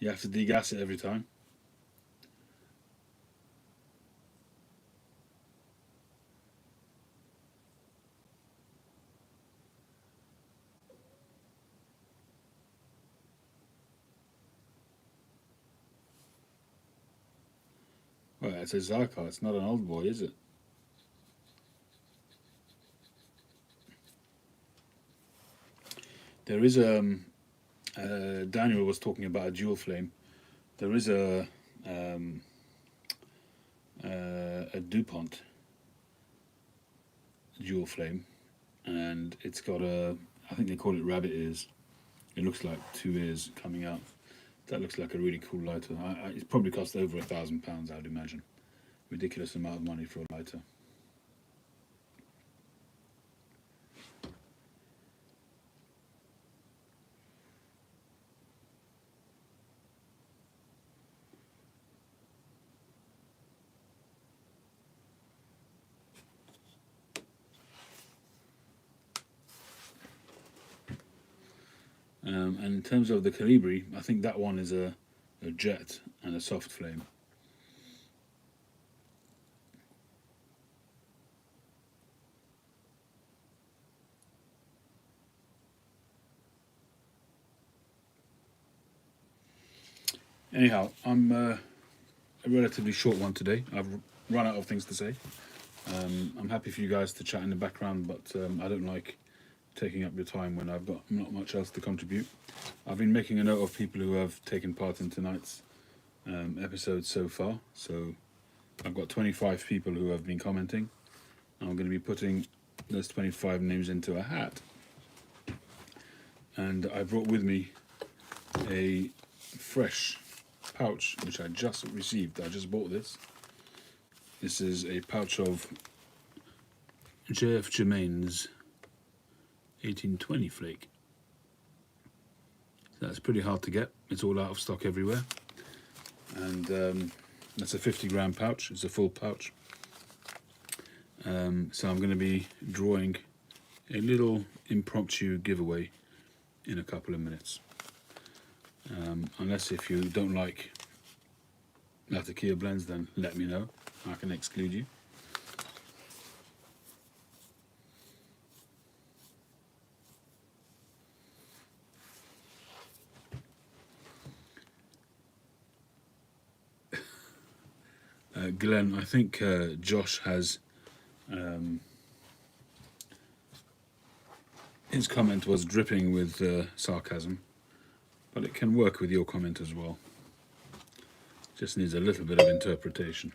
You have to degas it every time. Well, it's a Zarkar. It's not an old boy, is it? There is Daniel was talking about a dual flame. There is a DuPont dual flame, and it's got I think they call it rabbit ears. It looks like two ears coming out. That looks like a really cool lighter. It's probably cost over £1,000, I'd imagine. Ridiculous amount of money for a lighter. And in terms of the Calibri, I think that one is a jet and a soft flame. Anyhow, I'm a relatively short one today. I've run out of things to say. I'm happy for you guys to chat in the background, but I don't like taking up your time when I've got not much else to contribute. I've been making a note of people who have taken part in tonight's episode so far. So I've got 25 people who have been commenting. I'm going to be putting those 25 names into a hat. And I brought with me a fresh pouch which I just received. I just bought this. This is a pouch of JF Germain's 1820 flake. So that's pretty hard to get. It's all out of stock everywhere. And that's a 50-gram pouch. It's a full pouch. So I'm going to be drawing a little impromptu giveaway in a couple of minutes. Unless if you don't like Latakia blends, then let me know. I can exclude you. Glenn, I think Josh has his comment was dripping with sarcasm, but it can work with your comment as well. Just needs a little bit of interpretation.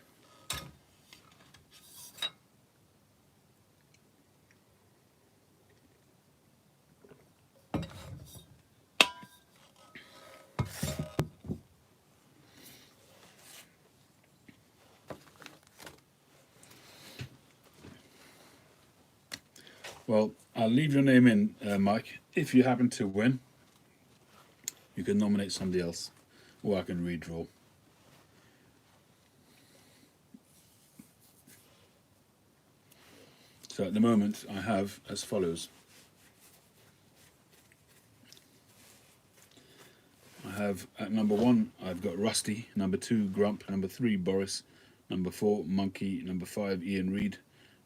Well, I'll leave your name in, Mike. If you happen to win, you can nominate somebody else, or I can redraw. So at the moment, I have as follows. I have at number 1, I've got Rusty. Number 2, Grump. Number 3, Boris. Number 4, Monkey. Number 5, Ian Reid.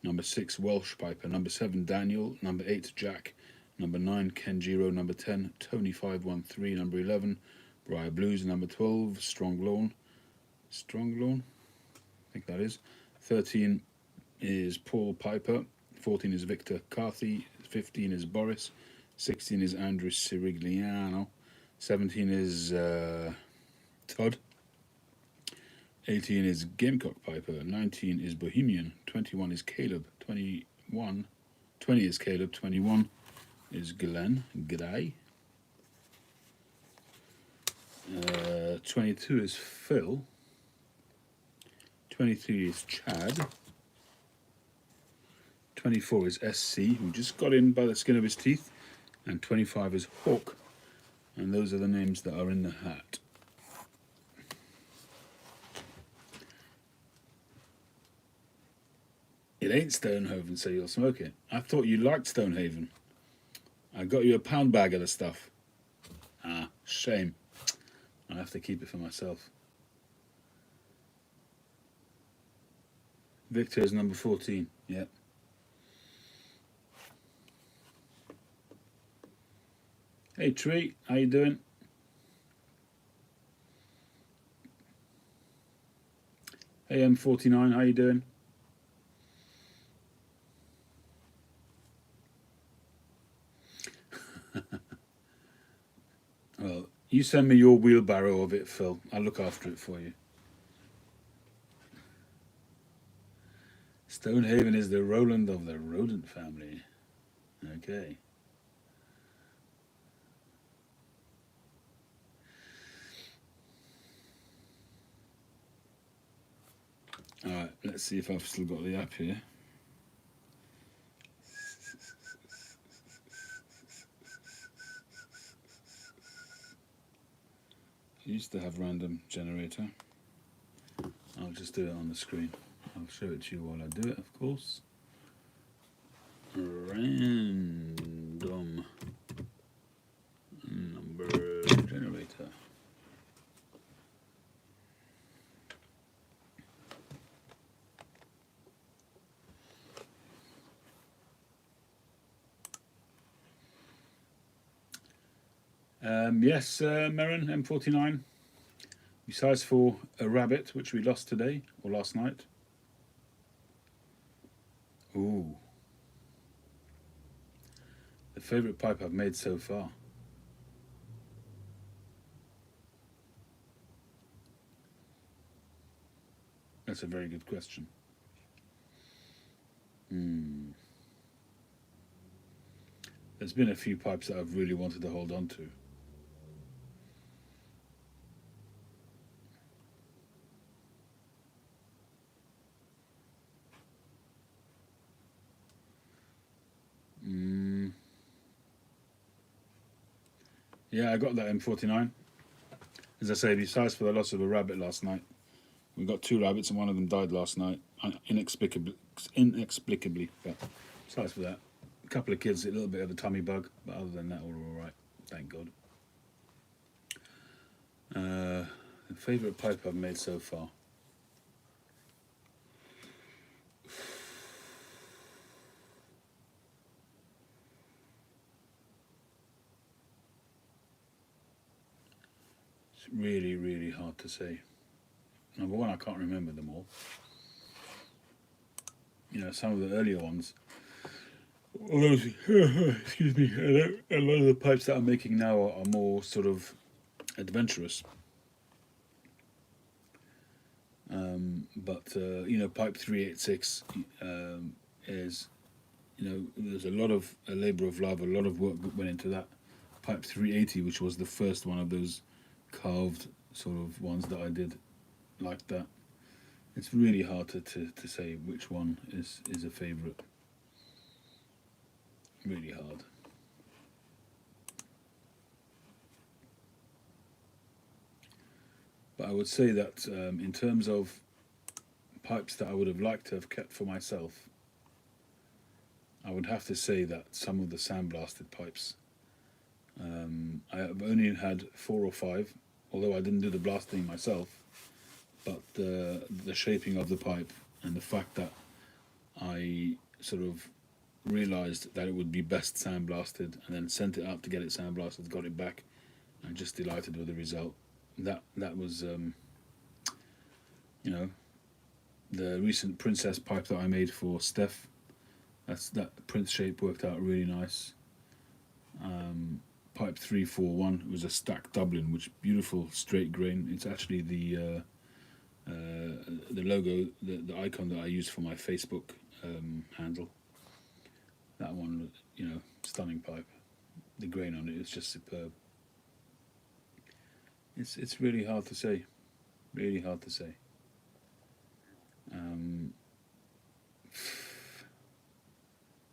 Number 6, Welsh Piper. Number 7, Daniel. Number 8, Jack. Number 9, Kenjiro. Number 10, Tony513. Number 11, Briar Blues. Number 12, Strong Lawn. I think that is. 13 is Paul Piper. 14 is Victor Carthy. 15 is Boris. 16 is Andrew Sirigliano. 17 is Todd. 18 is Gamecock Piper. 19 is Bohemian. 21 is Caleb. 20 is Caleb. 21 is Glenn. G'day. 22 is Phil. 23 is Chad. 24 is SC, who just got in by the skin of his teeth. And 25 is Hawk. And those are the names that are in the hat. It ain't Stonehaven, so you'll smoke it. I thought you liked Stonehaven. I got you a pound bag of the stuff. Ah, shame. I have to keep it for myself. Victor is number 14. Yep. Hey Tree, how you doing? Hey M49, how you doing? Well, you send me your wheelbarrow of it, Phil. I'll look after it for you. Stonehaven is the Roland of the rodent family. Okay. Alright, let's see if I've still got the app here. I used to have random generator. I'll just do it on the screen. I'll show it to you while I do it, of course. Random number generator. Yes, Merrin, M49. Besides for a rabbit, which we lost today or last night. Ooh. The favourite pipe I've made so far. That's a very good question. There's been a few pipes that I've really wanted to hold on to. Yeah, I got that M49. As I say, besides for the loss of a rabbit last night, we got 2 rabbits and one of them died last night, inexplicably. But besides for that, a couple of kids, a little bit of a tummy bug, but other than that, all right. Thank God. The favourite pipe I've made so far. It's really, really hard to say. Number one, I can't remember them all. You know, some of the earlier ones. Although, excuse me, a lot of the pipes that I'm making now are more sort of adventurous. But you know, pipe 386 is, you know, there's a lot of a labour of love, a lot of work went into that. Pipe 380, which was the first one of those carved sort of ones that I did like that. It's really hard to say which one is a favourite. Really hard. But I would say that in terms of pipes that I would have liked to have kept for myself, I would have to say that some of the sandblasted pipes, I have only had 4 or 5, although I didn't do the blasting myself, but the shaping of the pipe and the fact that I sort of realised that it would be best sandblasted and then sent it out to get it sandblasted, got it back, and just delighted with the result. That was, you know, the recent princess pipe that I made for Steph. That prince shape worked out really nice. Pipe 341 was a stacked Dublin, which beautiful straight grain. It's actually the logo, the icon that I use for my Facebook handle. That one, you know, stunning pipe. The grain on it is just superb. It's really hard to say, really hard to say.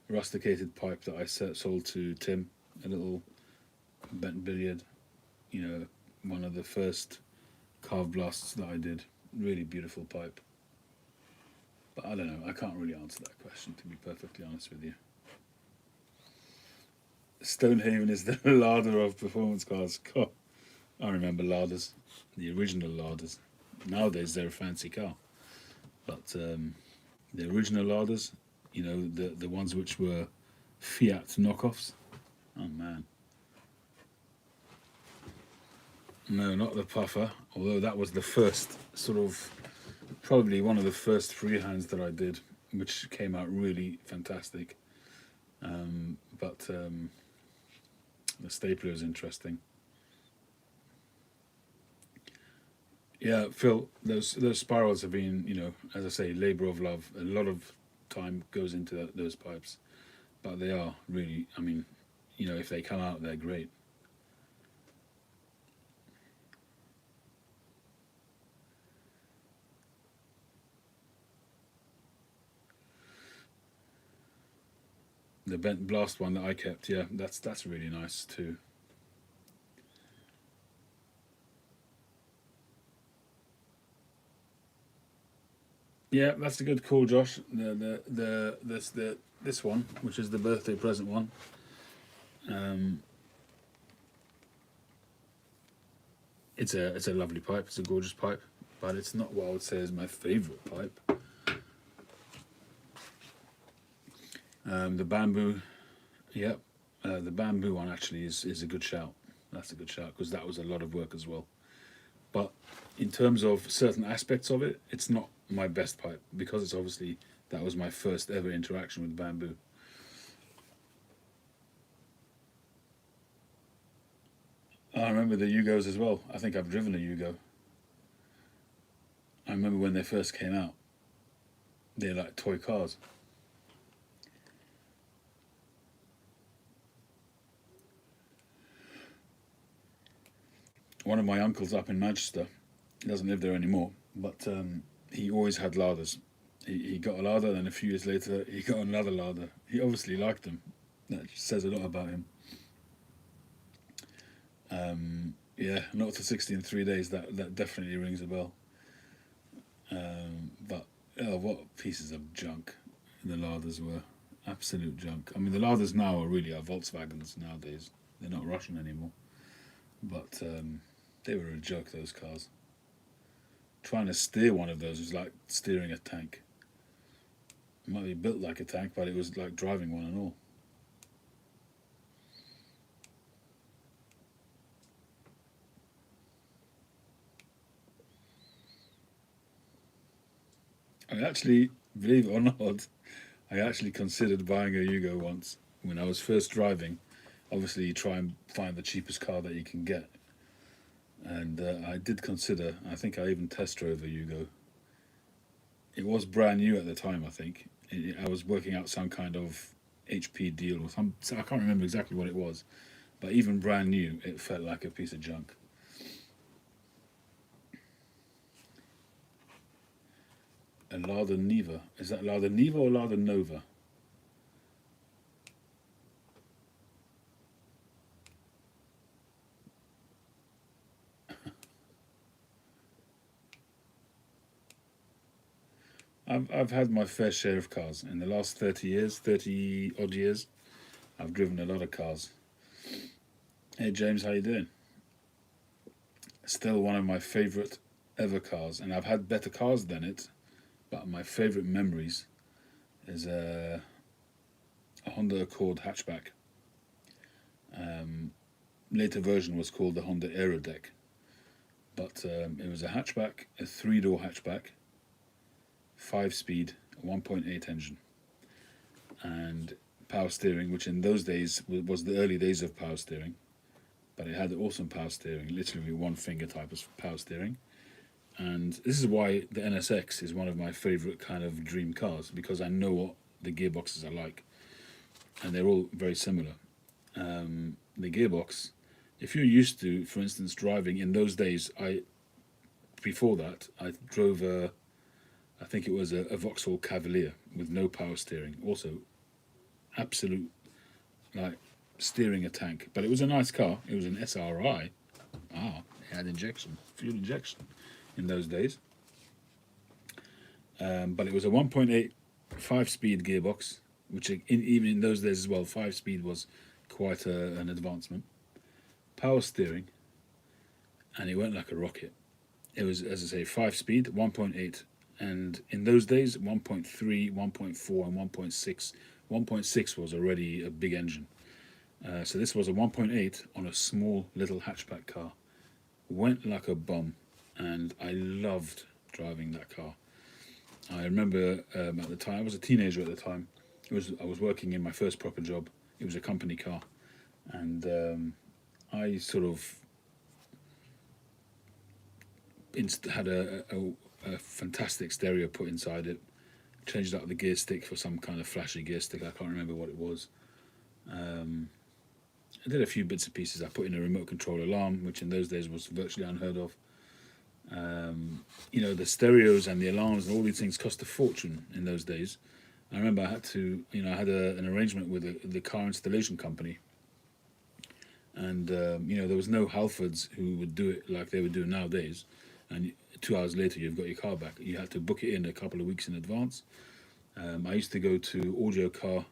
Rusticated pipe that I sold to Tim, a little bent billiard, you know, one of the first carved blasts that I did. Really beautiful pipe. But I don't know, I can't really answer that question, to be perfectly honest with you. Stonehaven is the larder of performance cars. God, I remember larders. the original Ladas. Nowadays they're a fancy car, but the original Ladas, the ones which were Fiat knockoffs. Oh man, no, not the Puffer. Although that was the first sort of, probably one of the first freehands that I did, which came out really fantastic. But the stapler is interesting. Yeah, Phil, those spirals have been, as I say, labour of love. A lot of time goes into those pipes, but they are really, I mean, if they come out, they're great. The bent blast one that I kept, yeah, that's really nice too. Yeah, that's a good call, Josh. This one, which is the birthday present one. Um, it's a lovely pipe. It's a gorgeous pipe, but it's not what I would say is my favourite pipe. The bamboo, yeah, the bamboo one actually is a good shout. That's a good shout because that was a lot of work as well. But in terms of certain aspects of it, it's not my best pipe because it's obviously that was my first ever interaction with bamboo. I remember the Yugos as well. I think I've driven a Yugo. I remember when they first came out. They're like toy cars. One of my uncles up in Manchester, he doesn't live there anymore, but he always had Ladas. He got a Lada, then a few years later he got another Lada. He obviously liked them. That says a lot about him. Yeah, not to 60 in 3 days. That definitely rings a bell. But oh, what pieces of junk the Ladas were. Absolute junk. I mean, the Ladas now are really our Volkswagens nowadays. They're not Russian anymore. But they were a joke, those cars. Trying to steer one of those was like steering a tank. It might be built like a tank, but it was like driving one and all. I actually, believe it or not, I actually considered buying a Yugo once when I was first driving. Obviously, you try and find the cheapest car that you can get. And I did consider, I think I even test drove a Yugo. It was brand new at the time, I think. I was working out some kind of HP deal or some, so I can't remember exactly what it was. But even brand new, it felt like a piece of junk. A Lada Niva. Is that Lada Niva or Lada Nova? I've had my fair share of cars in the last 30 years, 30 odd years. I've driven a lot of cars. Hey James, how you doing? Still one of my favourite ever cars, and I've had better cars than it. But my favourite memories is a Honda Accord hatchback. Um, Later version was called the Honda Aerodeck, but it was a hatchback, a three-door hatchback, 5 speed, 1.8 engine, and power steering, which in those days was the early days of power steering. But it had awesome power steering, literally one finger type of power steering. And this is why the NSX is one of my favourite kind of dream cars because I know what the gearboxes are like, and they're all very similar. The gearbox, if you're used to, for instance, driving in those days, before that I drove I think it was a Vauxhall Cavalier with no power steering. Also, absolute like steering a tank, but it was a nice car. It was an SRI. It had fuel injection in those days. But it was a 1.8 5 speed gearbox, which even in those days as well, 5 speed was quite an advancement. Power steering, and it went like a rocket. It was, as I say, 5 speed, 1.8, and in those days, 1.3, 1.4, and 1.6. 1.6 was already a big engine. So this was a 1.8 on a small little hatchback car. Went like a bomb, and I loved driving that car. I remember at the time, I was a teenager at the time. I was working in my first proper job. It was a company car, and I sort of had a fantastic stereo put inside it. Changed out the gear stick for some kind of flashy gear stick. I can't remember what it was. I did a few bits and pieces. I put in a remote control alarm, which in those days was virtually unheard of. The stereos and the alarms and all these things cost a fortune in those days. I remember I had to, I had an arrangement with the car installation company, and there was no Halfords who would do it like they would do nowadays. And 2 hours later, you've got your car back. You had to book it in a couple of weeks in advance. I used to go to Audio Car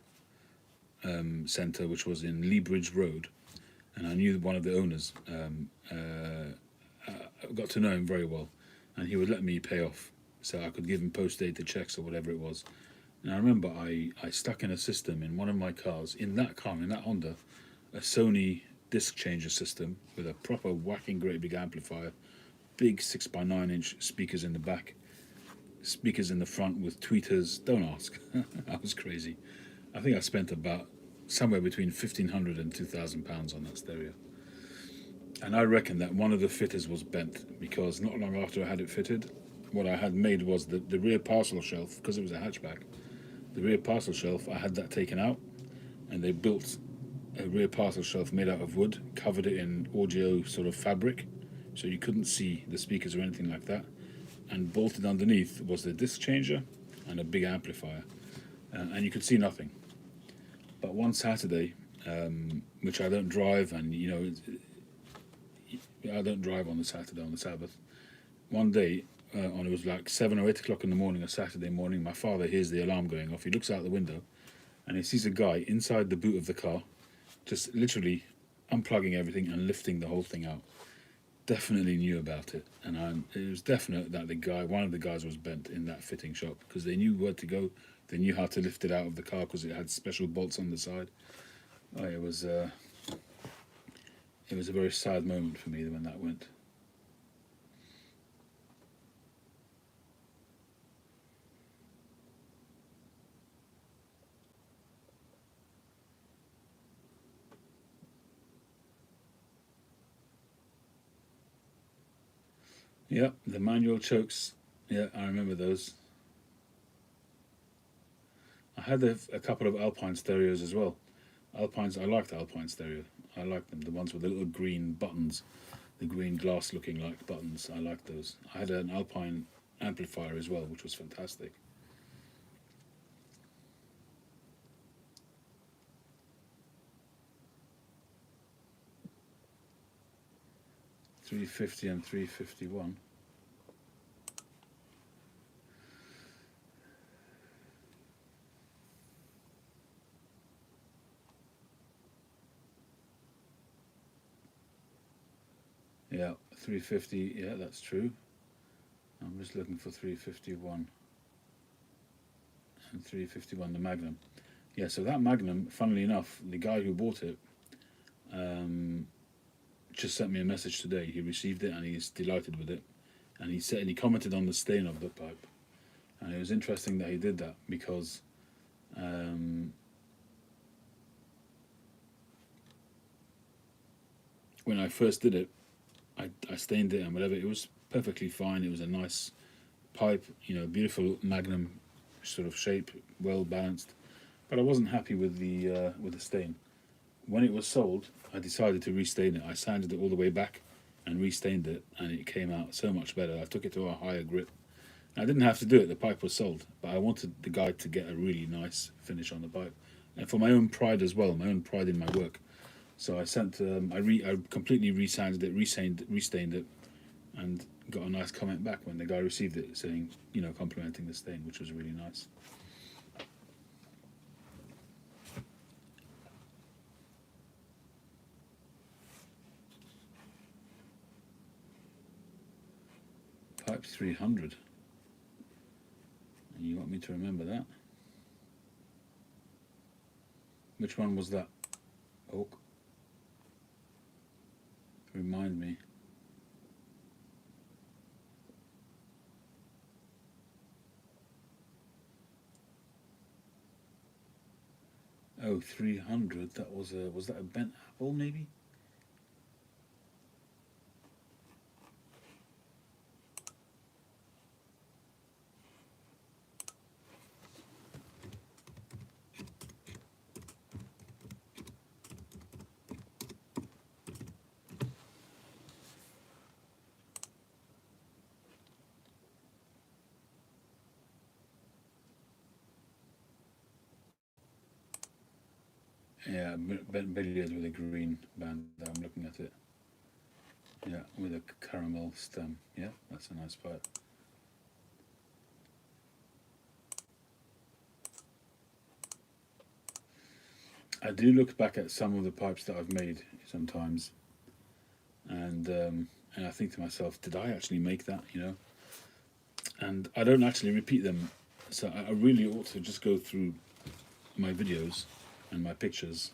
Centre, which was in Lee Bridge Road, and I knew one of the owners. I got to know him very well, and he would let me pay off, so I could give him post-dated checks or whatever it was. And I remember I stuck in a system in one of my cars, in that Honda, a Sony disc changer system with a proper whacking great big amplifier, big 6x9-inch speakers in the back, speakers in the front with tweeters. Don't ask. I was crazy. I think I spent about somewhere between £1,500 and £2,000 on that stereo. And I reckon that one of the fitters was bent, because not long after I had it fitted, what I had made was the rear parcel shelf, because it was a hatchback. The rear parcel shelf, I had that taken out, and they built a rear parcel shelf made out of wood, covered it in audio sort of fabric, so you couldn't see the speakers or anything like that. And bolted underneath was the disc changer and a big amplifier, and you could see nothing. But one Saturday, which I don't drive, and I don't drive on the Saturday, on the Sabbath. One day, it was like 7 or 8 o'clock in the morning, a Saturday morning, my father hears the alarm going off. He looks out the window and he sees a guy inside the boot of the car, just literally unplugging everything and lifting the whole thing out. Definitely knew about it, and it was definite that one of the guys was bent in that fitting shop, because they knew where to go. They knew how to lift it out of the car because it had special bolts on the side. It was a very sad moment for me when that went. Yeah, the manual chokes. Yeah, I remember those. I had a couple of Alpine stereos as well. Alpines, I liked Alpine stereo. I liked them, the ones with the little green buttons, the green glass looking like buttons. I liked those. I had an Alpine amplifier as well, which was fantastic. 350 and 351. Yeah, 350, yeah, that's true. I'm just looking for 351 and 351, the Magnum. Yeah, so that Magnum, funnily enough, the guy who bought it just sent me a message today. He received it and he's delighted with it. And he commented on the stain of the pipe. And it was interesting that he did that, because when I first did it, I stained it and whatever. It was perfectly fine. It was a nice pipe, beautiful Magnum sort of shape, well balanced. But I wasn't happy with the stain. When it was sold, I decided to restain it. I sanded it all the way back and restained it, and it came out so much better. I took it to a higher grip. I didn't have to do it. The pipe was sold, but I wanted the guy to get a really nice finish on the pipe, and for my own pride as well, my own pride in my work. So I sent, I completely resanded it, restained it, and got a nice comment back when the guy received it, saying, complimenting the stain, which was really nice. 300. And you want me to remember that? Which one was that? Oak. Remind me. Oh, 300. That was that a bent apple maybe? Yeah, bent billiards with a green band. I'm looking at it. Yeah, with a caramel stem. Yeah, that's a nice pipe. I do look back at some of the pipes that I've made sometimes, and I think to myself, did I actually make that? You know, and I don't actually repeat them. So I really ought to just go through my videos and my pictures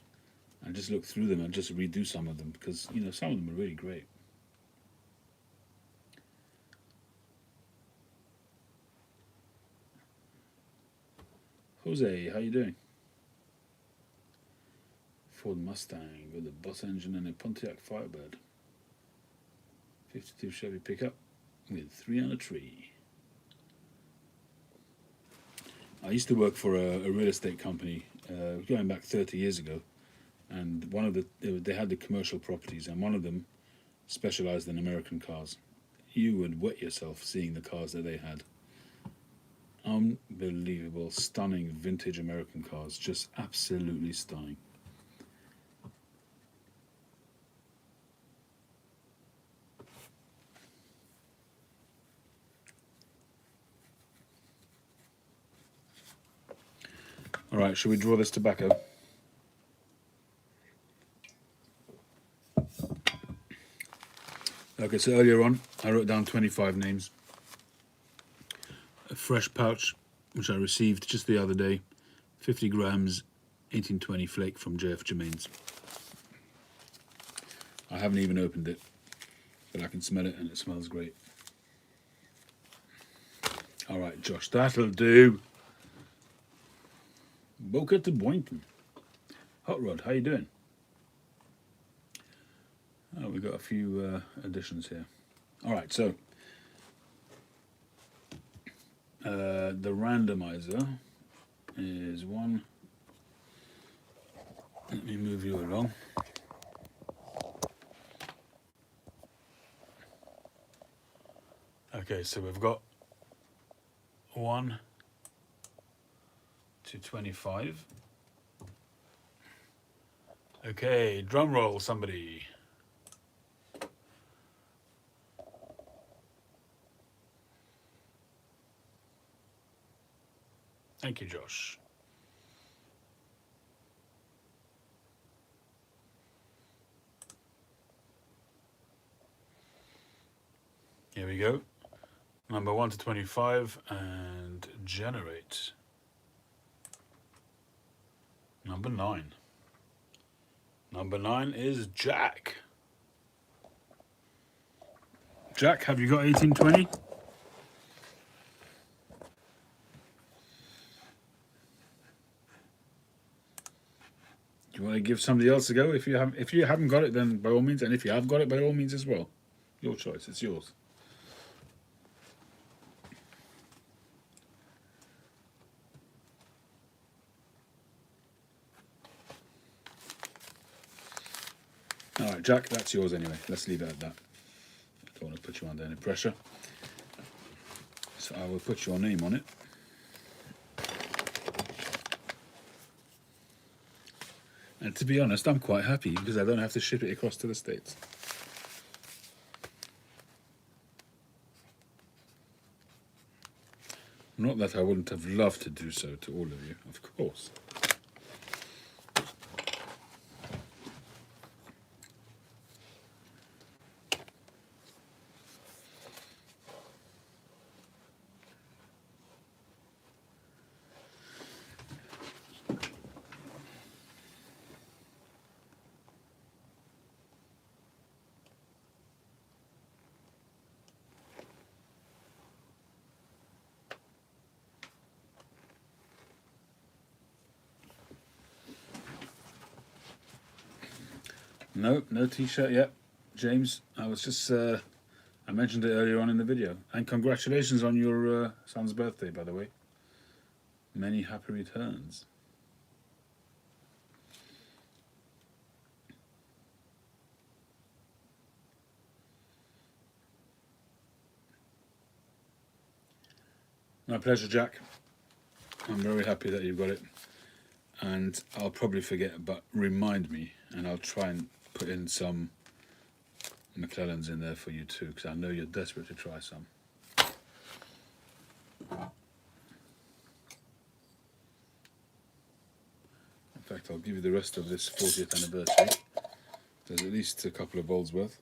and just look through them and just redo some of them because you know some of them are really great. Jose, how you doing? Ford Mustang with a Boss engine and a Pontiac Firebird. 52 Chevy pickup with 3 on a tree. I used to work for a real estate company going back 30 years ago, and one of they had the commercial properties, and one of them specialized in American cars. You would wet yourself seeing the cars that they had. Unbelievable, stunning vintage American cars, just absolutely stunning. All right, shall we draw this tobacco? Okay, so earlier on, I wrote down 25 names. A fresh pouch, which I received just the other day, 50 grams, 1820 flake from JF Germain's. I haven't even opened it, but I can smell it and it smells great. All right, Josh, that'll do. Boca to Boynton. Hot Rod, how you doing? Oh, we've got a few additions here. All right, so the randomizer is one. Let me move you along. Okay, so we've got 1 to 25. Okay, drum roll, somebody. Thank you, Josh. Here we go. Number 1 to 25 and generate. Number 9. Number 9 is Jack. Jack, have you got 1820? Do you want to give somebody else a go? If you haven't got it, then by all means, and if you have got it, by all means as well. Your choice. It's yours. All right, Jack, that's yours anyway. Let's leave it at that. I don't want to put you under any pressure. So I will put your name on it. And to be honest, I'm quite happy because I don't have to ship it across to the States. Not that I wouldn't have loved to do so to all of you, of course. No, no t-shirt yet, James. I was just I mentioned it earlier on in the video. And congratulations on your son's birthday, by the way. Many happy returns. My pleasure, Jack. I'm very happy that you've got it. And I'll probably forget, but remind me, and I'll try and put in some McClellans in there for you too, because I know you're desperate to try some. In fact, I'll give you the rest of this 40th anniversary. There's at least a couple of bowls worth.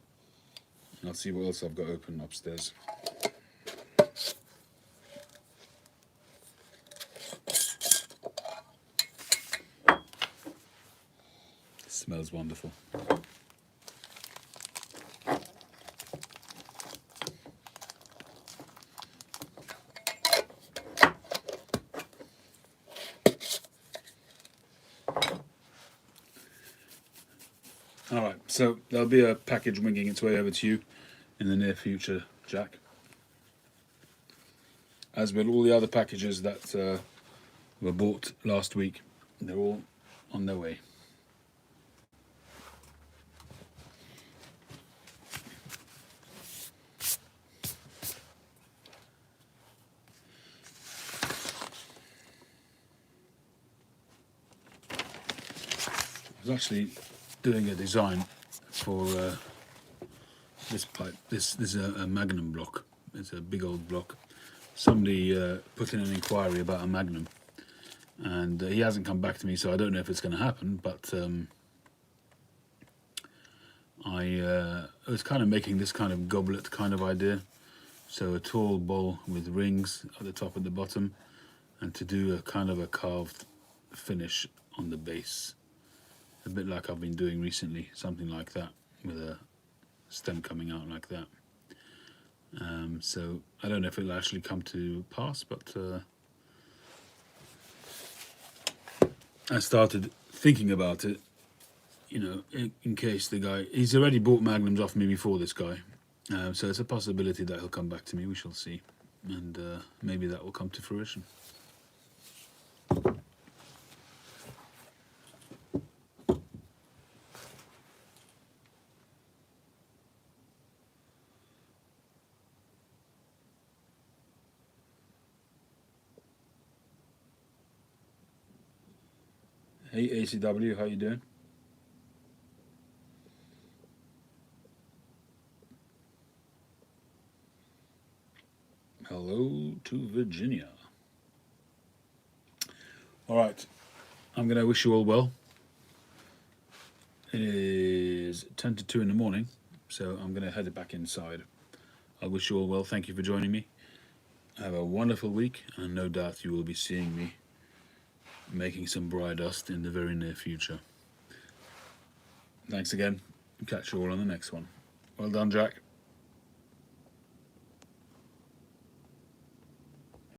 And I'll see what else I've got open upstairs. It smells wonderful. Alright, so there'll be a package winging its way over to you in the near future, Jack. As with all the other packages that were bought last week, they're all on their way. I was actually doing a design for this pipe. This is a Magnum block. It's a big old block. Somebody put in an inquiry about a Magnum, and he hasn't come back to me, so I don't know if it's going to happen. But I was kind of making this kind of goblet kind of idea, so a tall bowl with rings at the top and the bottom, and to do a kind of a carved finish on the base. A bit like I've been doing recently, something like that, with a stem coming out like that. So I don't know if it'll actually come to pass, but I started thinking about it, you know, in case the guy, he's already bought Magnums off me before, this guy. So it's a possibility that he'll come back to me, we shall see. And maybe that will come to fruition. Hey ACW, how you doing? Hello to Virginia. All right, I'm going to wish you all well. It is 10 to 2 in the morning, so I'm going to head back inside. I wish you all well. Thank you for joining me. Have a wonderful week, and no doubt you will be seeing me making some Bry dust in the very near future. Thanks again. Catch you all on the next one. Well done, Jack.